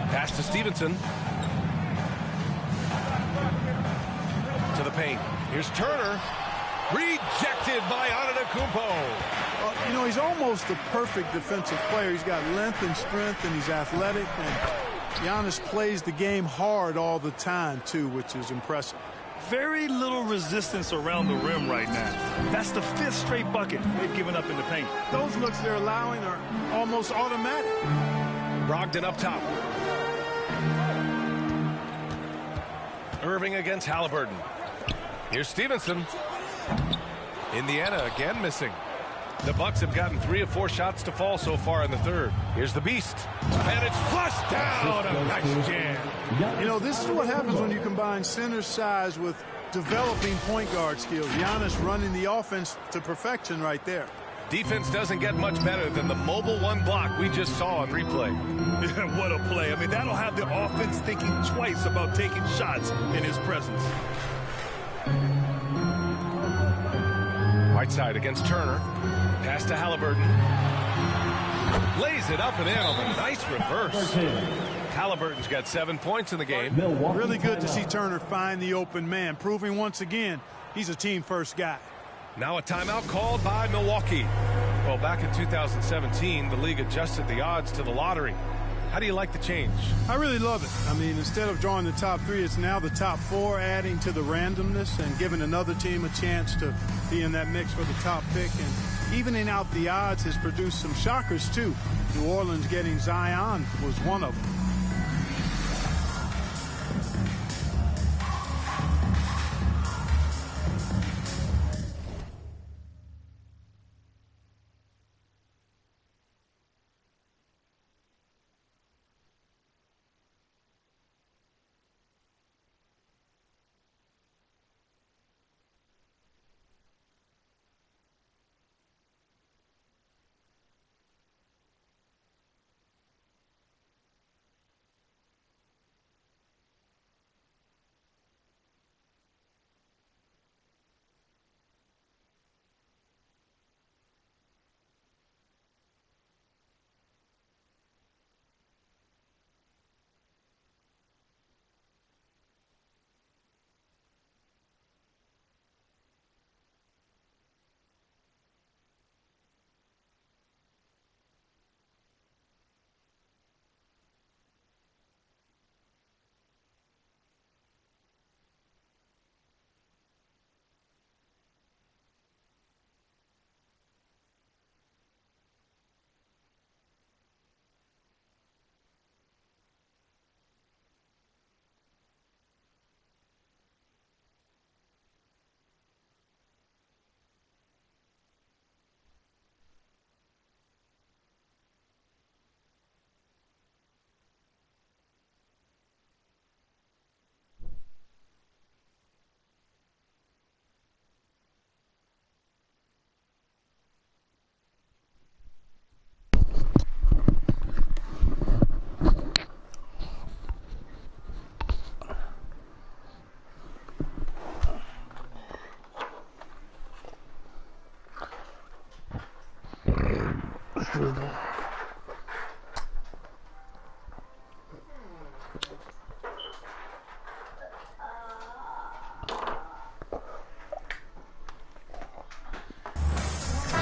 Pass to Stevenson. To the paint. Here's Turner. Rejected by Antetokounmpo. You know, he's almost the perfect defensive player. He's got length and strength, and he's athletic. And Giannis plays the game hard all the time, too, which is impressive. Very little resistance around the rim right now. That's the 5th straight bucket they've given up in the paint. Those looks they're allowing are almost automatic. Brogdon up top. Irving against Halliburton. Here's Stevenson. Indiana again missing. The Bucks have gotten 3 of 4 shots to fall so far in the third. Here's the Beast. And it's flushed down. A nice jam. You know, this is what happens when you combine center size with developing point guard skills. Giannis running the offense to perfection right there. Defense doesn't get much better than the mobile 1 block we just saw on replay. What a play. I mean, that'll have the offense thinking twice about taking shots in his presence. Whiteside against Turner. Pass to Halliburton. Lays it up and in on the nice reverse. Halliburton's got 7 points in the game. Really good to see Turner find the open man, proving once again he's a team-first guy. Now a timeout called by Milwaukee. Well, back in 2017, the league adjusted the odds to the lottery. How do you like the change? I really love it. I mean, instead of drawing the top 3, it's now the top 4, adding to the randomness and giving another team a chance to be in that mix for the top pick. And evening out the odds has produced some shockers, too. New Orleans getting Zion was one of them.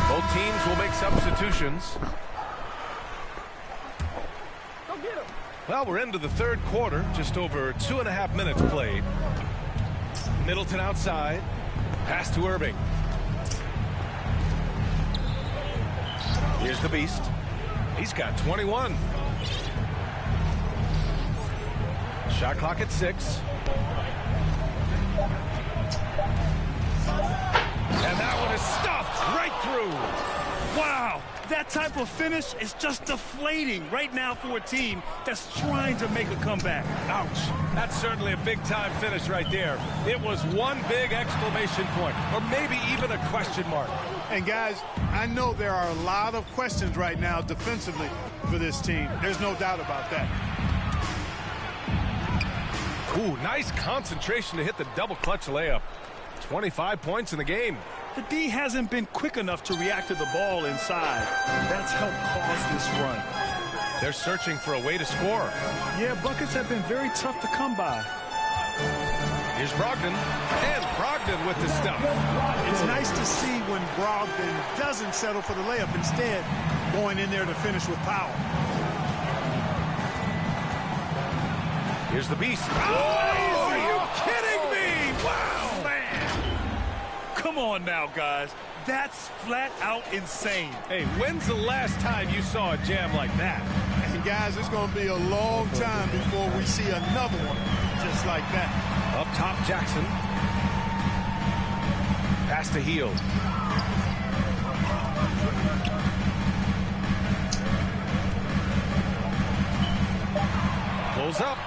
Both teams will make substitutions. Well, we're into the third quarter, just over 2.5 minutes played. Middleton outside, pass to Irving. Here's the Beast. He's got 21. Shot clock at 6. And that one is stuffed right through. Wow, that type of finish is just deflating right now for a team that's trying to make a comeback. Ouch. That's certainly a big-time finish right there. It was one big exclamation point, or maybe even a question mark. And, guys, I know there are a lot of questions right now defensively for this team. There's no doubt about that. Ooh, nice concentration to hit the double clutch layup. 25 points in the game. The D hasn't been quick enough to react to the ball inside. That's helped cause this run. They're searching for a way to score. Yeah, buckets have been very tough to come by. Here's Brogdon, and Brogdon with the stuff. It's nice to see when Brogdon doesn't settle for the layup, instead going in there to finish with power. Here's the beast. Oh, are you kidding me? Wow, man. Come on now, guys. That's flat out insane. Hey, when's the last time you saw a jam like that? And guys, it's going to be a long time before we see another one just like that. Up top, Jackson. Pass to Hield. Pulls up.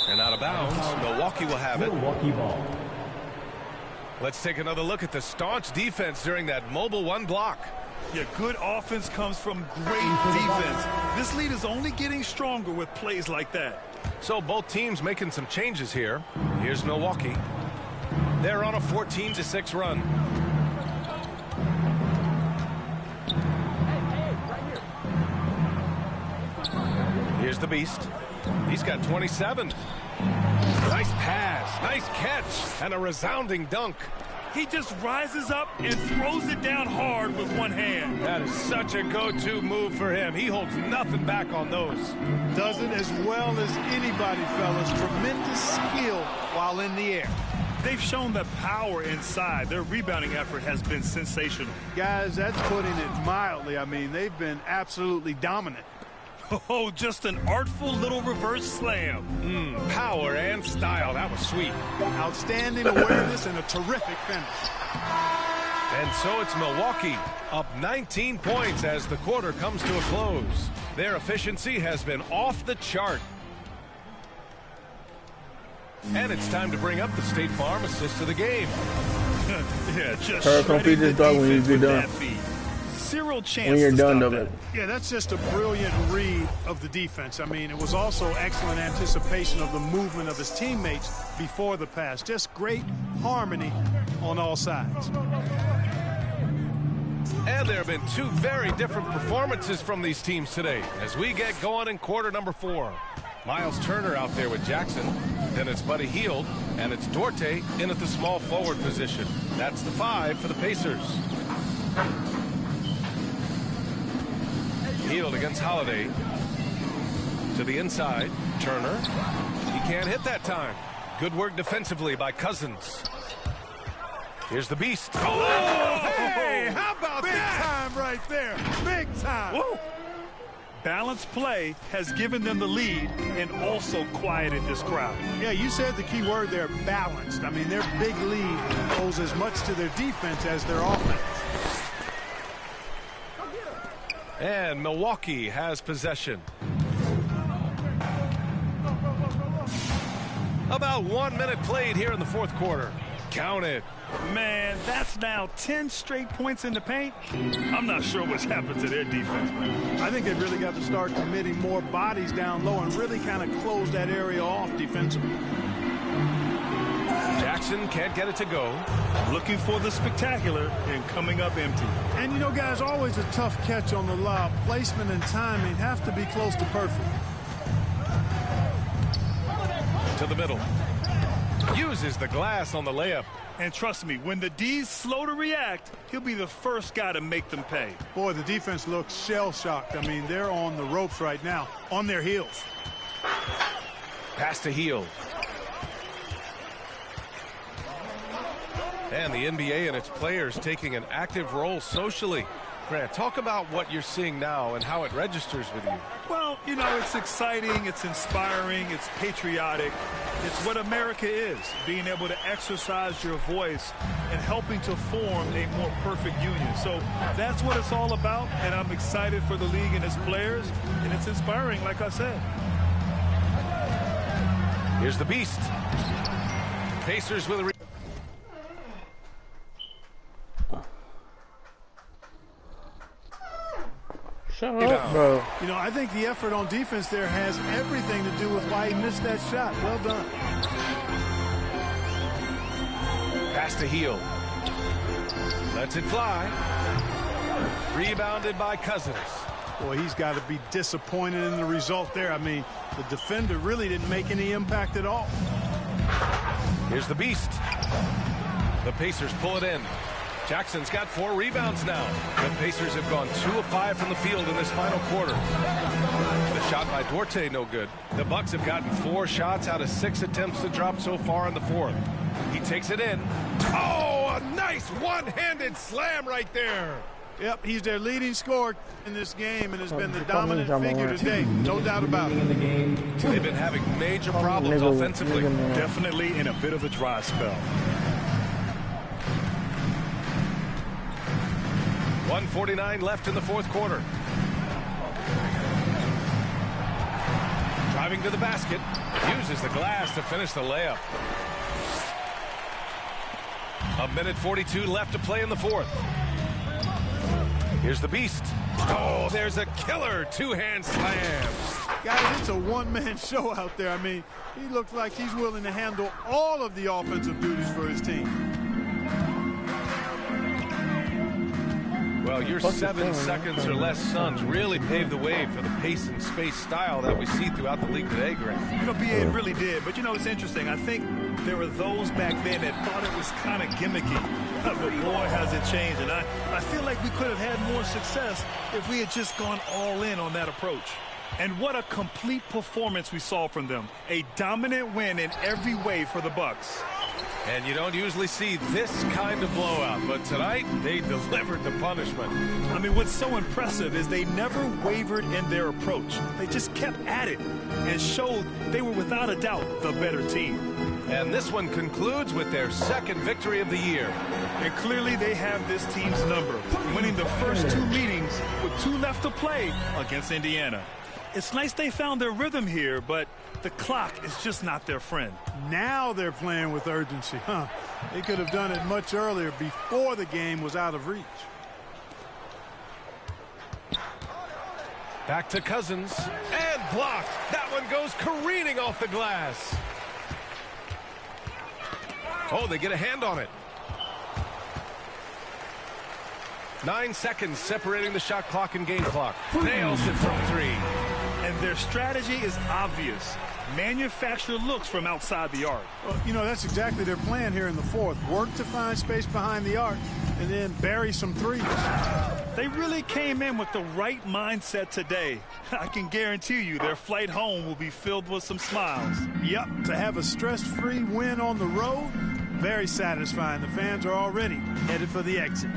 And out of bounds. Milwaukee will have it. Milwaukee ball. Let's take another look at the staunch defense during that mobile one block. Yeah, good offense comes from great defense. This lead is only getting stronger with plays like that. So both teams making some changes here. Here's Milwaukee. They're on a 14-6 run. Here's the beast. He's got 27. Nice pass, nice catch, and a resounding dunk. He just rises up and throws it down hard with one hand. That is such a go-to move for him. He holds nothing back on those. Does it as well as anybody, fellas. Tremendous skill while in the air. They've shown the power inside. Their rebounding effort has been sensational. Guys, that's putting it mildly. I mean, they've been absolutely dominant. Oh, just an artful little reverse slam. Power and style. That was sweet. Outstanding awareness and a terrific finish. And so it's Milwaukee up 19 points as the quarter comes to a close. Their efficiency has been off the chart. And it's time to bring up the State Farm assist of the game. Yeah, just complete this dog when you're done. Zero chance when you're done, of it. Yeah, that's just a brilliant read of the defense. I mean, it was also excellent anticipation of the movement of his teammates before the pass. Just great harmony on all sides. And there have been two very different performances from these teams today as we get going in quarter number 4. Miles Turner out there with Jackson. Then it's Buddy Hield, and it's Duarte in at the small forward position. That's the 5 for the Pacers. Hield against Holiday. To the inside. Turner. He can't hit that time. Good work defensively by Cousins. Here's the beast. Oh, hey, how about big that? Big time right there. Big time. Woo. Balanced play has given them the lead and also quieted this crowd. Yeah, you said the key word there, balanced. I mean, their big lead owes as much to their defense as their offense. And Milwaukee has possession. About 1 minute played here in the fourth quarter. Count it. Man, that's now 10 straight points in the paint. I'm not sure what's happened to their defense, man. I think they've really got to start committing more bodies down low and really kind of close that area off defensively. Jackson can't get it to go. Looking for the spectacular and coming up empty. And, you know, guys, always a tough catch on the lob. Placement and timing have to be close to perfect. To the middle. Uses the glass on the layup. And trust me, when the D's slow to react, he'll be the first guy to make them pay. Boy, the defense looks shell-shocked. I mean, they're on the ropes right now, on their heels. Pass to Hield. And the NBA and its players taking an active role socially. Grant, talk about what you're seeing now and how it registers with you. Well, you know, it's exciting, it's inspiring, it's patriotic. It's what America is, being able to exercise your voice and helping to form a more perfect union. So that's what it's all about, and I'm excited for the league and its players, and it's inspiring, like I said. Here's the beast. Pacers with a Shut up, bro. You know, I think the effort on defense there has everything to do with why he missed that shot. Well done. Pass to Hield. Lets it fly. Rebounded by Cousins. Boy, he's got to be disappointed in the result there. I mean, the defender really didn't make any impact at all. Here's the beast. The Pacers pull it in. Jackson's got 4 rebounds now. The Pacers have gone 2 of 5 from the field in this final quarter. The shot by Duarte, no good. The Bucks have gotten 4 shots out of 6 attempts to drop so far in the fourth. He takes it in. Oh, a nice one-handed slam right there. Yep, he's their leading scorer in this game and has been the dominant figure today. No doubt about it. They've been having major problems offensively. Definitely in a bit of a dry spell. 1:49 left in the fourth quarter. Driving to the basket. Uses the glass to finish the layup. 1:42 left to play in the fourth. Here's the beast. Oh, there's a killer two-hand slam. Guys, it's a one-man show out there. I mean, he looks like he's willing to handle all of the offensive duties for his team. Well, your 7 seconds or less Suns really paved the way for the pace and space style that we see throughout the league today, Grant. You know, BA, it really did. But, you know, it's interesting. I think there were those back then that thought it was kind of gimmicky. But, boy, has it changed. And I feel like we could have had more success if we had just gone all in on that approach. And what a complete performance we saw from them. A dominant win in every way for the Bucks. And you don't usually see this kind of blowout, but tonight they delivered the punishment. I mean, what's so impressive is they never wavered in their approach. They just kept at it and showed they were without a doubt the better team. And this one concludes with their second victory of the year. And clearly they have this team's number, winning the first 2 meetings with 2 left to play against Indiana. It's nice they found their rhythm here, but the clock is just not their friend. Now they're playing with urgency, huh? They could have done it much earlier, before the game was out of reach. Back to Cousins, and blocked. That one goes careening off the glass. Oh, they get a hand on it. 9 seconds separating the shot clock and game clock. Nails it from 3. And their strategy is obvious. Manufacture looks from outside the arc. Well, you know, that's exactly their plan here in the fourth. Work to find space behind the arc and then bury some threes. They really came in with the right mindset today. I can guarantee you their flight home will be filled with some smiles. Yep, to have a stress-free win on the road, very satisfying. The fans are already headed for the exits.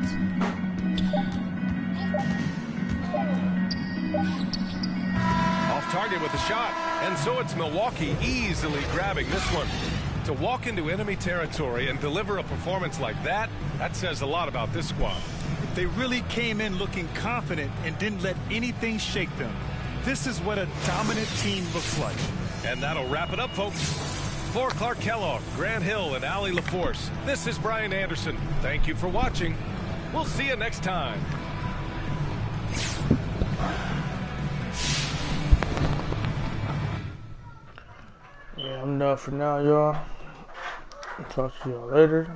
Off target with a shot, and so it's Milwaukee easily grabbing this one. To walk into enemy territory and deliver a performance like that, that says a lot about this squad. They really came in looking confident and didn't let anything shake them. This is what a dominant team looks like. And that'll wrap it up, folks. For Clark Kellogg, Grant Hill, and Allie LaForce, this is Brian Anderson. Thank you for watching. We'll see you next time. Yeah, I'm done for now, y'all. Talk to y'all later.